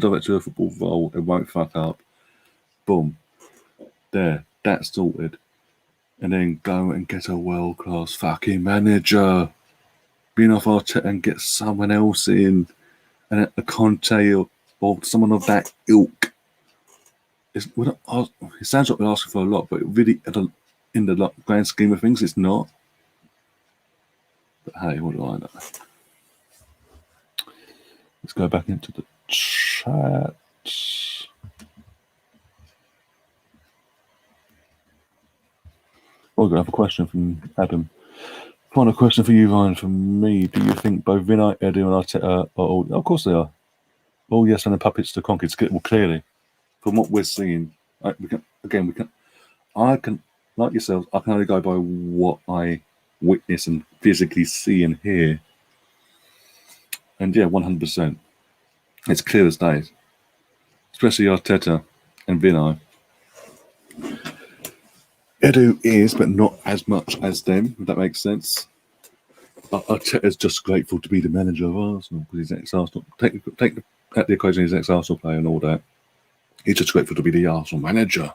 A: director of football role and won't fuck up. Boom. There. That's sorted. And then go and get a world-class fucking manager. Bring off Arteta and get someone else in. And a Conte or someone of that ilk. It sounds like we're asking for a lot, but really, in the grand scheme of things, it's not. But hey, what do I know? Let's go back into the chat. We're going to have a question from Adam. Final question for you, Ryan, from me. Do you think both Vinay, Edu, and Arteta are all... Of course they are. All yes and the puppets to Conky. Well, clearly, from what we're seeing, I can, like yourselves, I can only go by what I witness and physically see and hear. And yeah, 100%. It's clear as day. Especially Arteta and Vinay. Edu is, but not as much as them, if that makes sense. Arteta's just grateful to be the manager of Arsenal because he's ex-Arsenal. Take at the equation, he's ex-Arsenal player and all that. He's just grateful to be the Arsenal manager.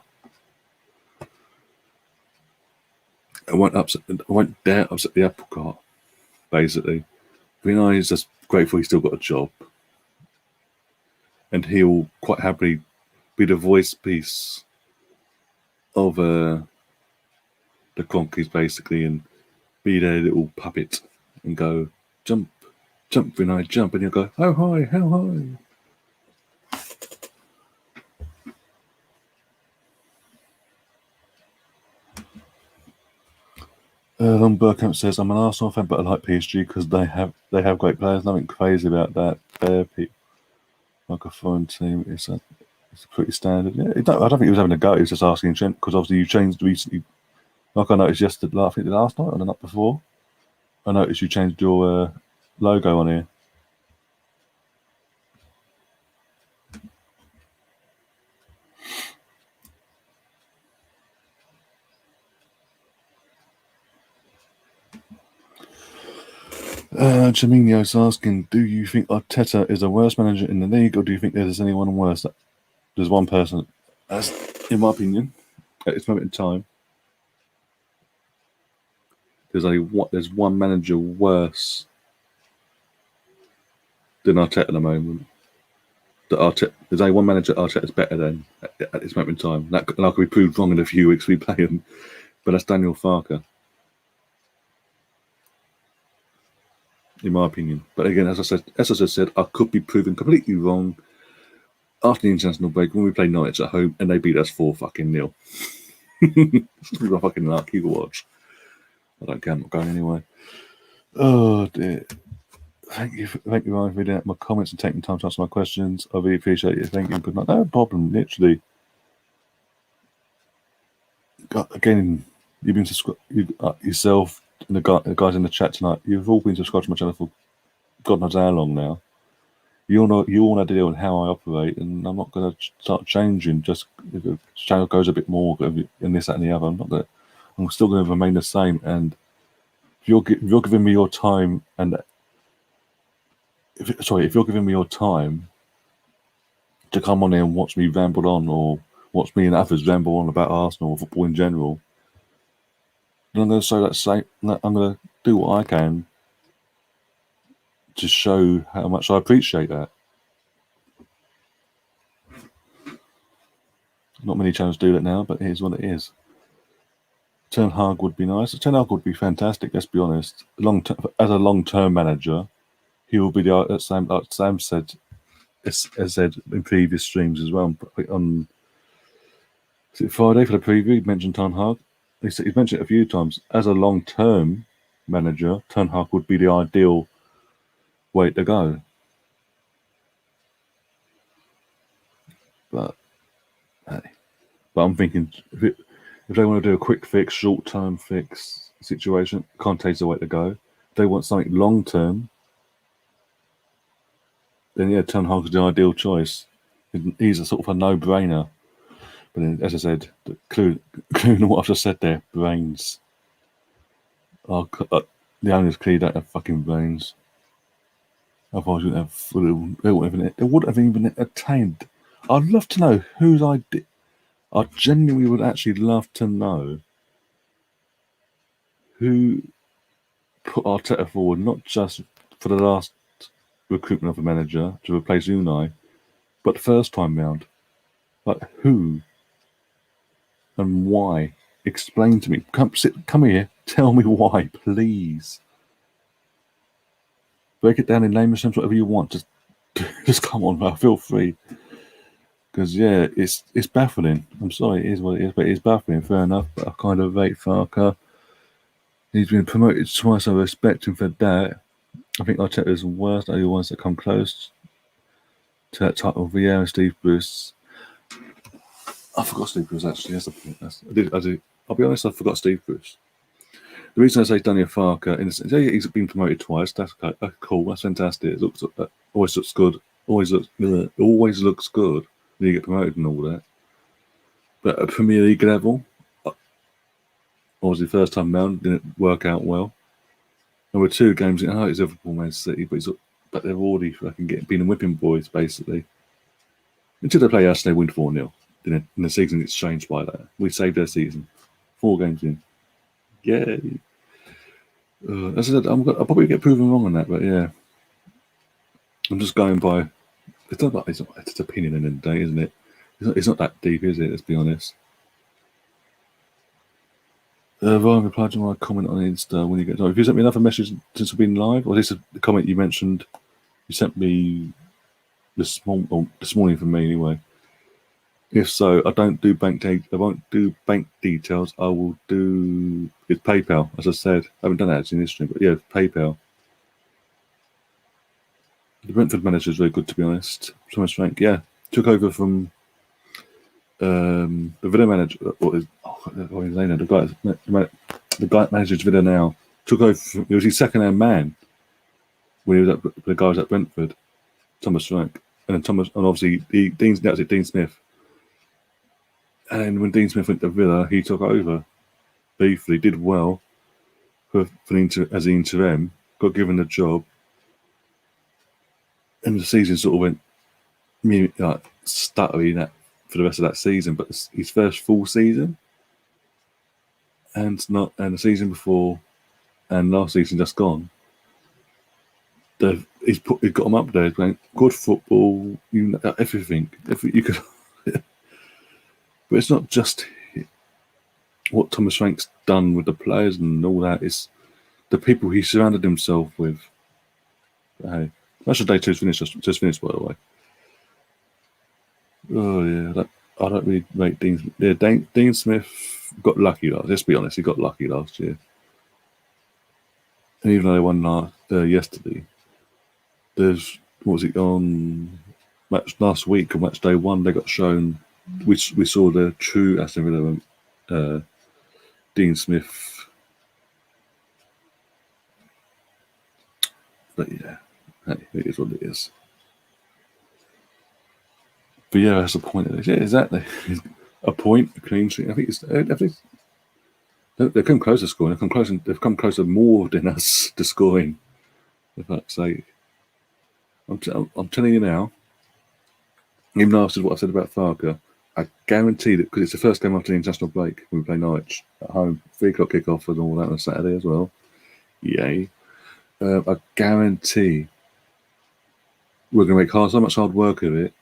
A: I won't dare upset the apple cart, basically. Vinay is just grateful he's still got a job. And he'll quite happily be the voice piece of the Conkies, basically, and be their little puppet and go, jump, Vinay, jump, and he'll go, how high, how high? Long Burkamp says, I'm an Arsenal fan, but I like PSG because they have great players. Nothing crazy about that. Fair people. Like a foreign team, it's pretty standard. Yeah, I don't think he was having a go. He was just asking because obviously you changed recently. Like I noticed yesterday, I think the last night or the night before, I noticed you changed your logo on here. Jaminio's asking, do you think Arteta is the worst manager in the league, or do you think there's anyone worse? There's one person, as in my opinion, at this moment in time, there's one manager worse than Arteta at the moment. There's only one manager Arteta's better than at this moment in time. That could be proved wrong in a few weeks we play him, but that's Daniel Farke. In my opinion. But again, as I said, I could be proven completely wrong after the international break when we play Norwich at home and they beat us 4-0. It's my fucking luck. You watch. I don't care. I'm not going anywhere. Oh dear. Thank you, Ryan, for reading out my comments and taking time to answer my questions. I really appreciate it. Thank you. Good night. No problem. Literally. Again, you've been yourself and the guys in the chat tonight. You've all been subscribed to my channel for God knows how long now. You all know the deal and how I operate, and I'm not going to start changing just if the channel goes a bit more and this, that, and the other. I'm still going to remain the same. And if you're giving me your time, and if you're giving me your time to come on here and watch me ramble on, or watch me and others ramble on about Arsenal or football in general, then I'm going to I'm going to do what I can to show how much I appreciate that. Not many channels do that now, but here's what it is. Ten Hag would be nice. Ten Hag would be fantastic, let's be honest. As a long-term manager, he will be like Sam said, as said in previous streams as well. On is it Friday for the preview, he mentioned Ten Hag. He's mentioned it a few times. As a long-term manager, Ten Hag would be the ideal way to go. But I'm thinking if they want to do a quick fix, short-term fix situation, Conte's the way to go. If they want something long-term, then yeah, Ten Hag's the ideal choice. He's a sort of a no-brainer. But then, as I said, including what I've just said there, brains. The owners clearly don't have fucking brains. Otherwise, they wouldn't have even attained. I'd love to know whose idea. I genuinely would actually love to know who put Arteta forward, not just for the last recruitment of a manager to replace Unai, but the first time round. Like who and why? Explain to me. Come here. Tell me why, please. Break it down in layman's terms, whatever you want. Just come on, man. Feel free. Because yeah, it's baffling. I'm sorry, it is what it is, but it's baffling. Fair enough. But I kind of rate Farker. He's been promoted twice. I respect him for that. I think Arteta is the worst. Are the ones that come close to that title. Vieira, Steve Bruce. I forgot Steve Bruce actually. That's the point. I do. I'll be honest. I forgot Steve Bruce. The reason I say Daniel Farker, in the sense, yeah, he's been promoted twice. That's cool. That's fantastic. It always looks good. Always looks good. You get promoted and all that. But at Premier League level, obviously first time round, didn't work out well. There were 2 games in it's Liverpool, Man City, but they've already fucking been the whipping boys basically. Until they play us, they win 4-0. Then in the season, it's changed by that. We saved their season. 4 games in. Yay. As I said, I'll probably get proven wrong on that, but yeah. I'm just going by. It's just opinion in the day, isn't it? It's not that deep, is it? Let's be honest. Ryan replied to my comment on Insta when you get. If you sent me another message since we've been live, or this is the comment you mentioned, you sent me this morning for me anyway. If so, I don't do bank details. I won't do bank details. I will do it's PayPal, as I said. I haven't done that actually in this stream, but yeah, PayPal. The Brentford manager is very good, to be honest. Thomas Frank, yeah, took over from the Villa manager. The guy that manages Villa now took over. He was his second-hand man when he was at the guys at Brentford. Thomas Frank, and obviously Dean Smith. And when Dean Smith went to Villa, he took over briefly, did well as the interim, got given the job. And the season sort of went stuttery for the rest of that season, but his first full season, and the season before, and last season just gone. He's got him up there, playing good football, everything you could. But it's not just what Thomas Frank's done with the players and all that. It's the people he surrounded himself with. But hey. National Day 2 is finished. Just finished, by the way. Oh yeah, I don't really rate Dean. Yeah, Dean Smith got lucky last. Let's be honest, he got lucky last year. And even though they won yesterday, on last week on match day 1, they got shown. We saw the true Aston Villa Dean Smith. But yeah, hey, it is what it is. But yeah, that's the point of this. Yeah, exactly. A point, a clean sheet. I think they've come close to scoring. They've come closer more than us to scoring. For fuck's sake. I'm telling you now, even after what I said about Farker, I guarantee that, because it's the first game after the international break, we play Norwich at home, 3 o'clock kickoff and all that on Saturday as well. Yay. I guarantee we're going to make so much hard work of it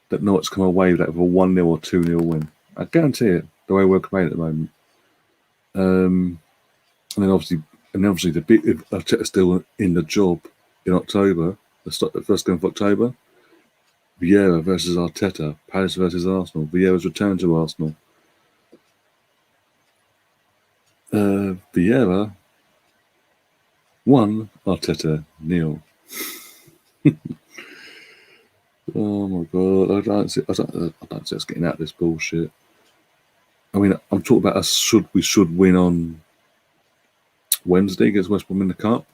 A: that Norwich come away with that with a 1-0 or 2-0 win. I guarantee it, the way we're playing at the moment. And then obviously the big Arteta's still in the job in October, the first game of October. Vieira versus Arteta, Palace versus Arsenal. Vieira's return to Arsenal. Vieira 1, Arteta 0. Oh my god! I don't see us getting out of this bullshit. I mean, I'm talking about we should win on Wednesday against West Brom in the cup.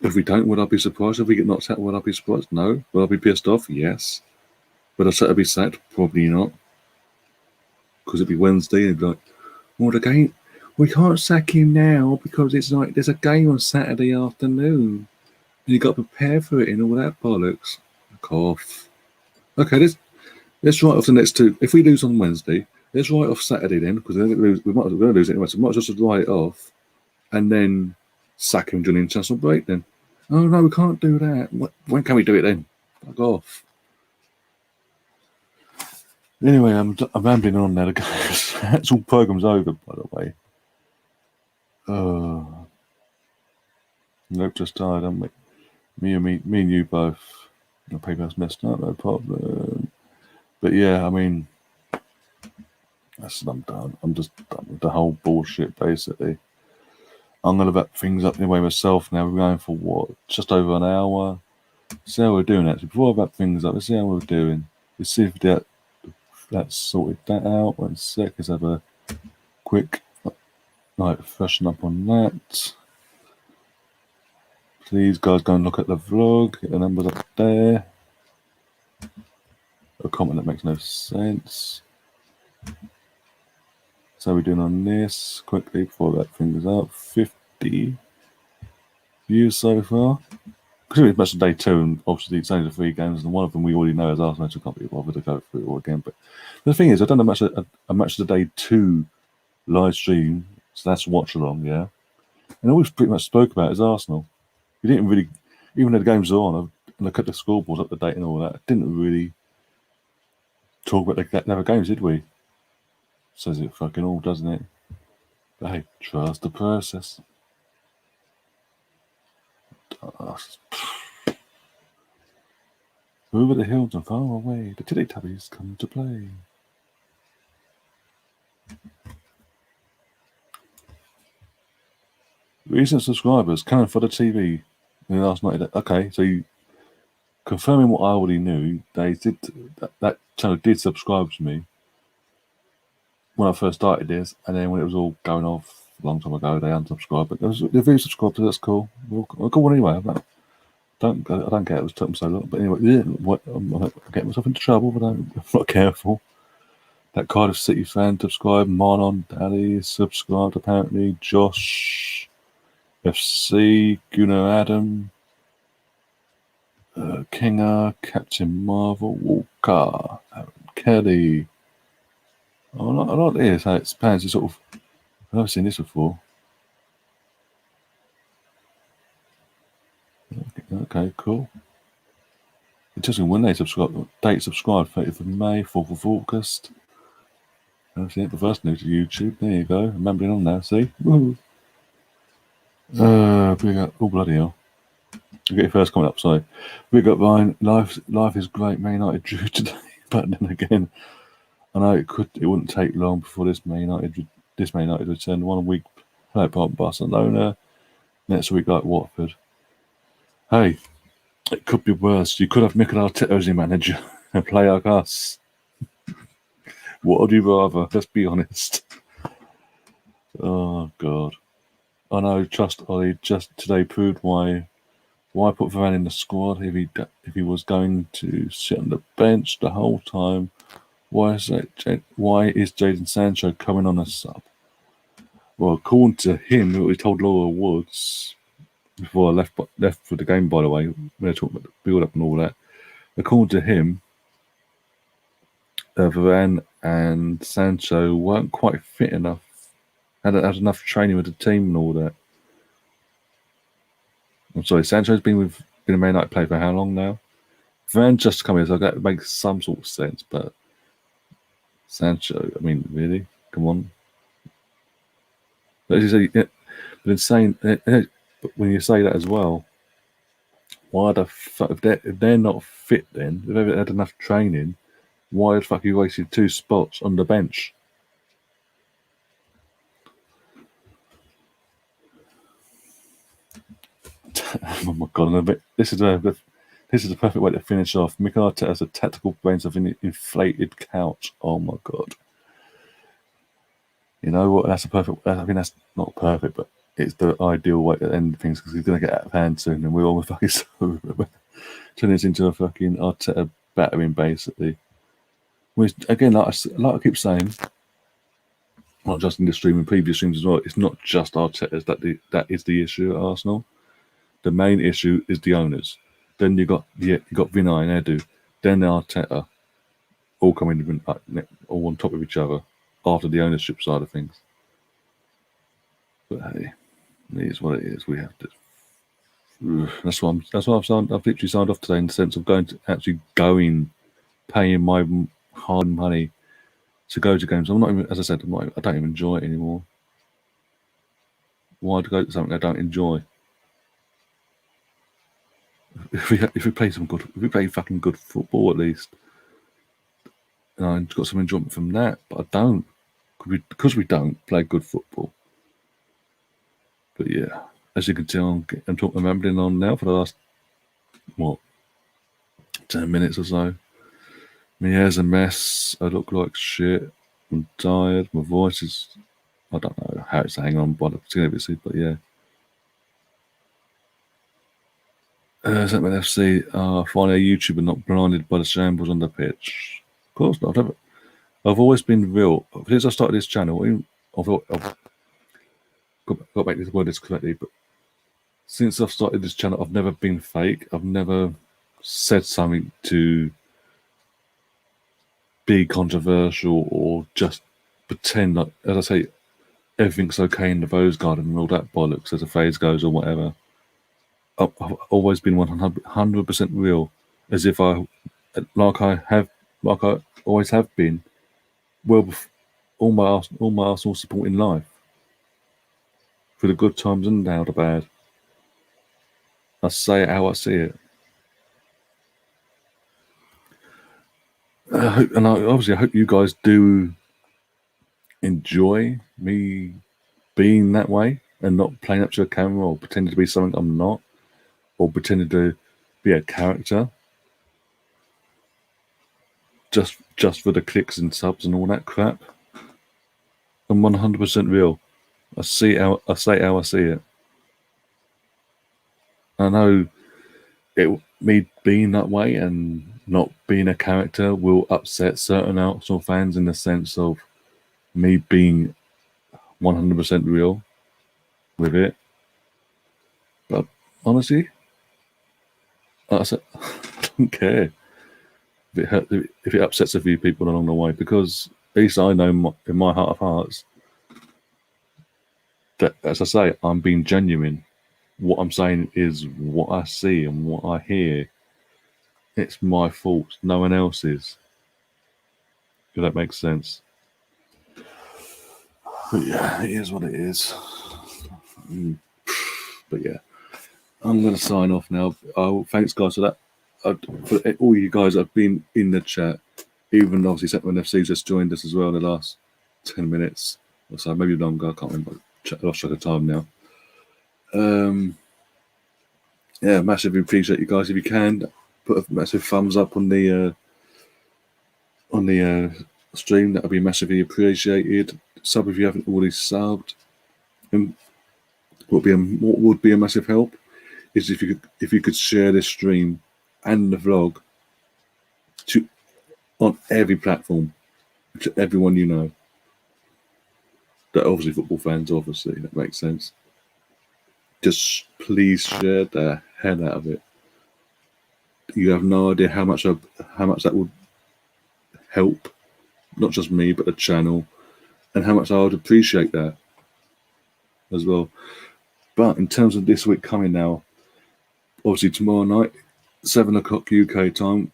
A: If we don't, would I be surprised? If we get knocked out, would I be surprised? No. Would I be pissed off? Yes. Would I say I'd be sacked? Probably not. Because it'd be Wednesday and it'd be like, well, the game, we can't sack him now because it's like there's a game on Saturday afternoon. And you got to prepare for it and all that bollocks. Fuck off. Okay, let's write off the next 2. If we lose on Wednesday, let's write off Saturday then, because we're going to lose anyway, so we might as well just write it off and then sack him during the international break then. Oh no, we can't do that. When can we do it then? Fuck off. Anyway, I'm rambling on now. The actual programme's over, by the way. Nope, just tired, haven't we? Me and you both. The paper's messed up, no problem. But yeah, I mean, I'm done. I'm just done with the whole bullshit, basically. I'm going to wrap things up anyway myself now. We're going for what? Just over an hour. See how we're doing actually. Before I wrap things up, let's see how we're doing. Let's see if that's sorted that out. 1 sec. Let's have a quick freshen up on that. Please, guys, go and look at the vlog. Get the numbers up there. A comment that makes no sense. So we're doing on this quickly before that things up. 50 views so far. Because it's much day 2, and obviously it's only the 3 games, and one of them we already know as Arsenal, so I can't be bothered to go through it all again. But the thing is, I've done a match of the day 2 live stream, so that's watch along, yeah. And all we've pretty much spoke about is Arsenal. We didn't really, even though the games are on, and I cut the scoreboards up to date and all that, I didn't really talk about the other games, did we? Says it fucking all, doesn't it? But hey, trust the process. Over the hills and far away, the Teletubbies come to play. Recent subscribers coming for the TV last night. Okay, so you confirming what I already knew. They did that channel did subscribe to me when I first started this, and then when it was all going off a long time ago, they unsubscribed. But they've resubscribed, so that's cool. We'll go on anyway. I don't get it was took them so long. But anyway, I'm getting myself into trouble, but I'm not careful. That Cardiff City fan subscribed. Marlon Daddy subscribed apparently. Josh FC, Gunnar Adam, Kinga, Captain Marvel, Walker, Aaron Kelly. I like this, how it spans. It's sort of, I've never seen this before. Okay, cool. Interesting when they subscribe. Date subscribed 30th of May, 4th of August. That's it, the first new to YouTube. There you go. I'm rambling on now, see? Woo! Big up, oh bloody hell. I'll get your first comment up, sorry. Big up Ryan, life is great. Man United drew today, but then again, I know it wouldn't take long before this Man United return. 1 week play apart Barcelona, next week like Watford. Hey, it could be worse. You could have Mikel Arteta as your manager and play like us. What would you rather? Let's be honest. Oh God. I know. Trust Ollie just today proved why put Varane in the squad if he was going to sit on the bench the whole time. Why is Jadon Sancho coming on as sub? Well, according to him, what he told Laura Woods before I left for the game, by the way, when I talked about the build up and all that. According to him, Varane and Sancho weren't quite fit enough, had enough training with the team and all that. I'm sorry, Sancho's been a Man United player for how long now? Varane just come in, so that makes some sort of sense, but Sancho, I mean, really? Come on. But when you say that as well, why the fuck, if they're not fit then, if they've had enough training, why the fuck are you wasting 2 spots on the bench? Oh my God, this is the perfect way to finish off. Mikel Arteta has a tactical brains of an inflated couch. Oh my God. You know what? That's a perfect. I mean, that's not perfect, but it's the ideal way to end things because he's going to get out of hand soon, and we're all fucking so turn this into a fucking Arteta battering, basically. Which again, like I keep saying, not just in this stream and previous streams as well. It's not just Arteta's that is the issue at Arsenal. The main issue is the owners. Then you got Vinay and Edu, then Arteta, all coming in all on top of each other after the ownership side of things. But hey, it is what it is. We have to. That's why I've literally signed off today in the sense of paying my hard money to go to games. I'm not even, as I said, I don't even enjoy it anymore. Why to go to something I don't enjoy? If we play fucking good football at least, and I've got some enjoyment from that, but I don't because we don't play good football. But yeah, as you can tell, I'm rambling on now for the last 10 minutes or so. My hair's a mess. I look like shit. I'm tired. My voice is, I don't know how it's hanging on, but yeah. Zetman FC, finally a YouTuber not blinded by the shambles on the pitch. Of course not. I've always been real. Since I started this channel, I've got to make this word correctly, but since I've started this channel, I've never been fake. I've never said something to be controversial or just pretend like, as I say, everything's okay in the Rose Garden and all that bollocks as the phrase goes or whatever. I've always been 100% real, as if I always have been. Well, all my Arsenal support in life, for the good times and now the bad. I say it how I see it. I hope you guys do enjoy me being that way and not playing up to a camera or pretending to be something I'm not, or pretending to be a character just for the clicks and subs and all that crap. I'm 100% real. I say how I see it. I know me being that way and not being a character will upset certain Arsenal fans in the sense of me being 100% real with it. But honestly, I don't care if it upsets a few people along the way, because at least I know in my heart of hearts that, as I say, I'm being genuine. What I'm saying is what I see and what I hear. It's my fault, no one else's. If that makes sense. But yeah, it is what it is. But yeah, I'm going to sign off now. Thanks, guys, for that. For all you guys that have been in the chat, even obviously Zetman FC just joined us as well in the last 10 minutes or so, maybe longer. I can't remember. I lost track of time now. Yeah, massively appreciate you guys. If you can, put a massive thumbs up on the stream. That would be massively appreciated. Sub if you haven't already subbed. And what would be a massive help is if you could share this stream and the vlog on every platform to everyone you know. That obviously football fans, obviously, that makes sense. Just please share the hell out of it. You have no idea how much that would help, not just me, but the channel, and how much I would appreciate that as well. But in terms of this week coming now, obviously tomorrow night, 7 o'clock UK time,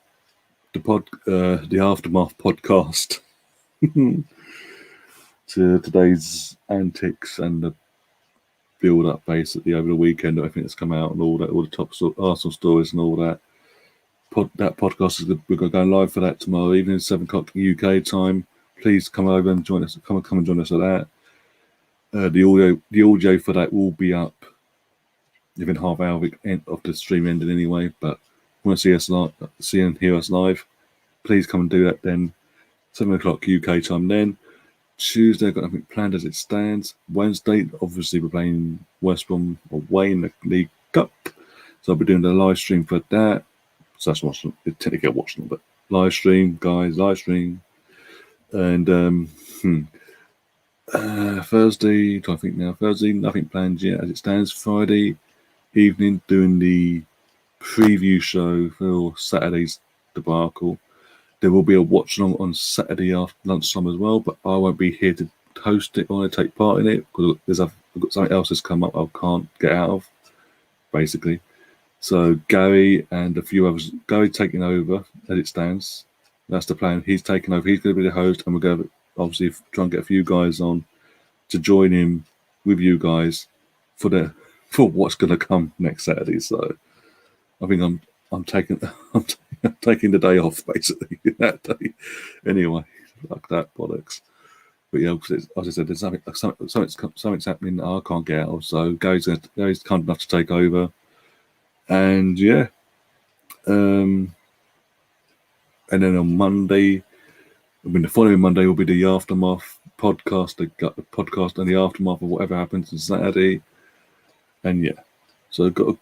A: the Aftermath podcast to today's antics and the build-up basically over the weekend, everything that's come out and all the top Arsenal stories and all that. That podcast we're going to go live for that tomorrow evening, 7 o'clock UK time. Please come over and join us. Come and join us at that. The audio for that will be up within half hour of the stream ending anyway. But want to see and hear us live, please come and do that then. 7 o'clock UK time then. Tuesday, I've got nothing planned as it stands. Wednesday, obviously, we're playing West Brom away in the League Cup. So I'll be doing the live stream for that. So that's watching, technically watching, but live stream, guys, live stream. And Thursday, I think now, Thursday, nothing planned yet as it stands. Friday evening, doing the preview show for Saturday's debacle. There will be a watch along on Saturday after lunchtime as well, but I won't be here to host it or take part in it because I've got something else that's come up I can't get out of, basically. So Gary and a few others, Gary taking over as it stands. That's the plan. He's taking over. He's going to be the host, and we're going to obviously try and get a few guys on to join him with you guys for what's going to come next Saturday. So I think I'm taking the day off basically that day. Anyway, like that bollocks. But yeah, as I said, there's something's happening that I can't get out of. So Gary's kind enough to take over, and yeah, and then on Monday, the following Monday will be the Aftermath podcast, the podcast and the aftermath of whatever happens on Saturday, and yeah, so I've got.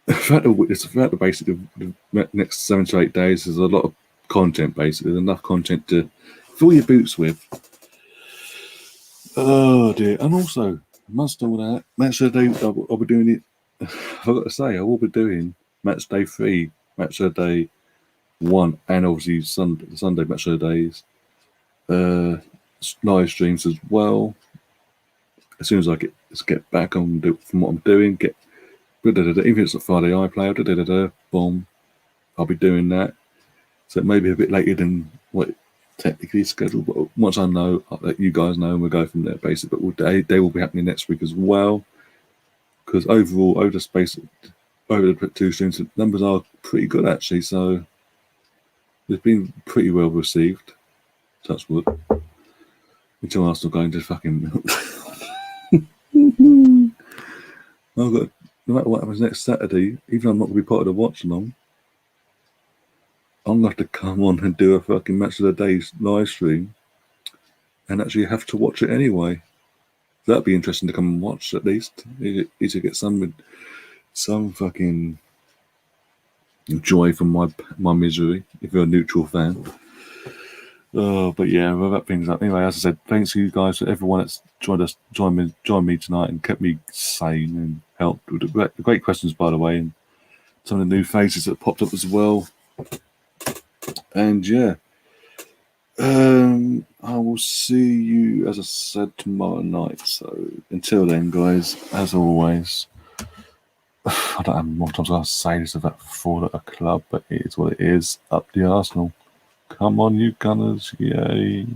A: Throughout the basically the next 7 to 8 days, there's a lot of content. Basically, there's enough content to fill your boots with. Oh dear! And also, amongst all that, match of the day, I'll be doing it. I forgot to say, I will be doing match day 3, match of the day 1, and obviously Sunday match of the days, live streams as well. As soon as I get back on from what I'm doing, even if it's a Friday iPlayer, boom, I'll be doing that. So it may be a bit later than what technically scheduled, but once I know, I'll let you guys know and we'll go from there basically. But they will be happening next week as well. Because overall, over the 2 streams, the numbers are pretty good actually. So it's been pretty well received. Touch wood. Until Arsenal going to fucking I've got. No matter what happens next Saturday, even though I'm not going to be part of the watch along, I'm going to have to come on and do a fucking match of the day's live stream and actually have to watch it anyway. That'd be interesting to come and watch at least. You to get some fucking joy from my misery if you're a neutral fan. But yeah, we'll wrap things up. Anyway, as I said, thanks to you guys, for everyone that's joined me tonight and kept me sane and helped with the great questions, by the way, and some of the new faces that popped up as well. And yeah, I will see you, as I said, tomorrow night. So until then, guys, as always, I don't have more times I'll say this about Ford at a club, but it is what it is. Up the Arsenal. Come on, you Gunners. Yay.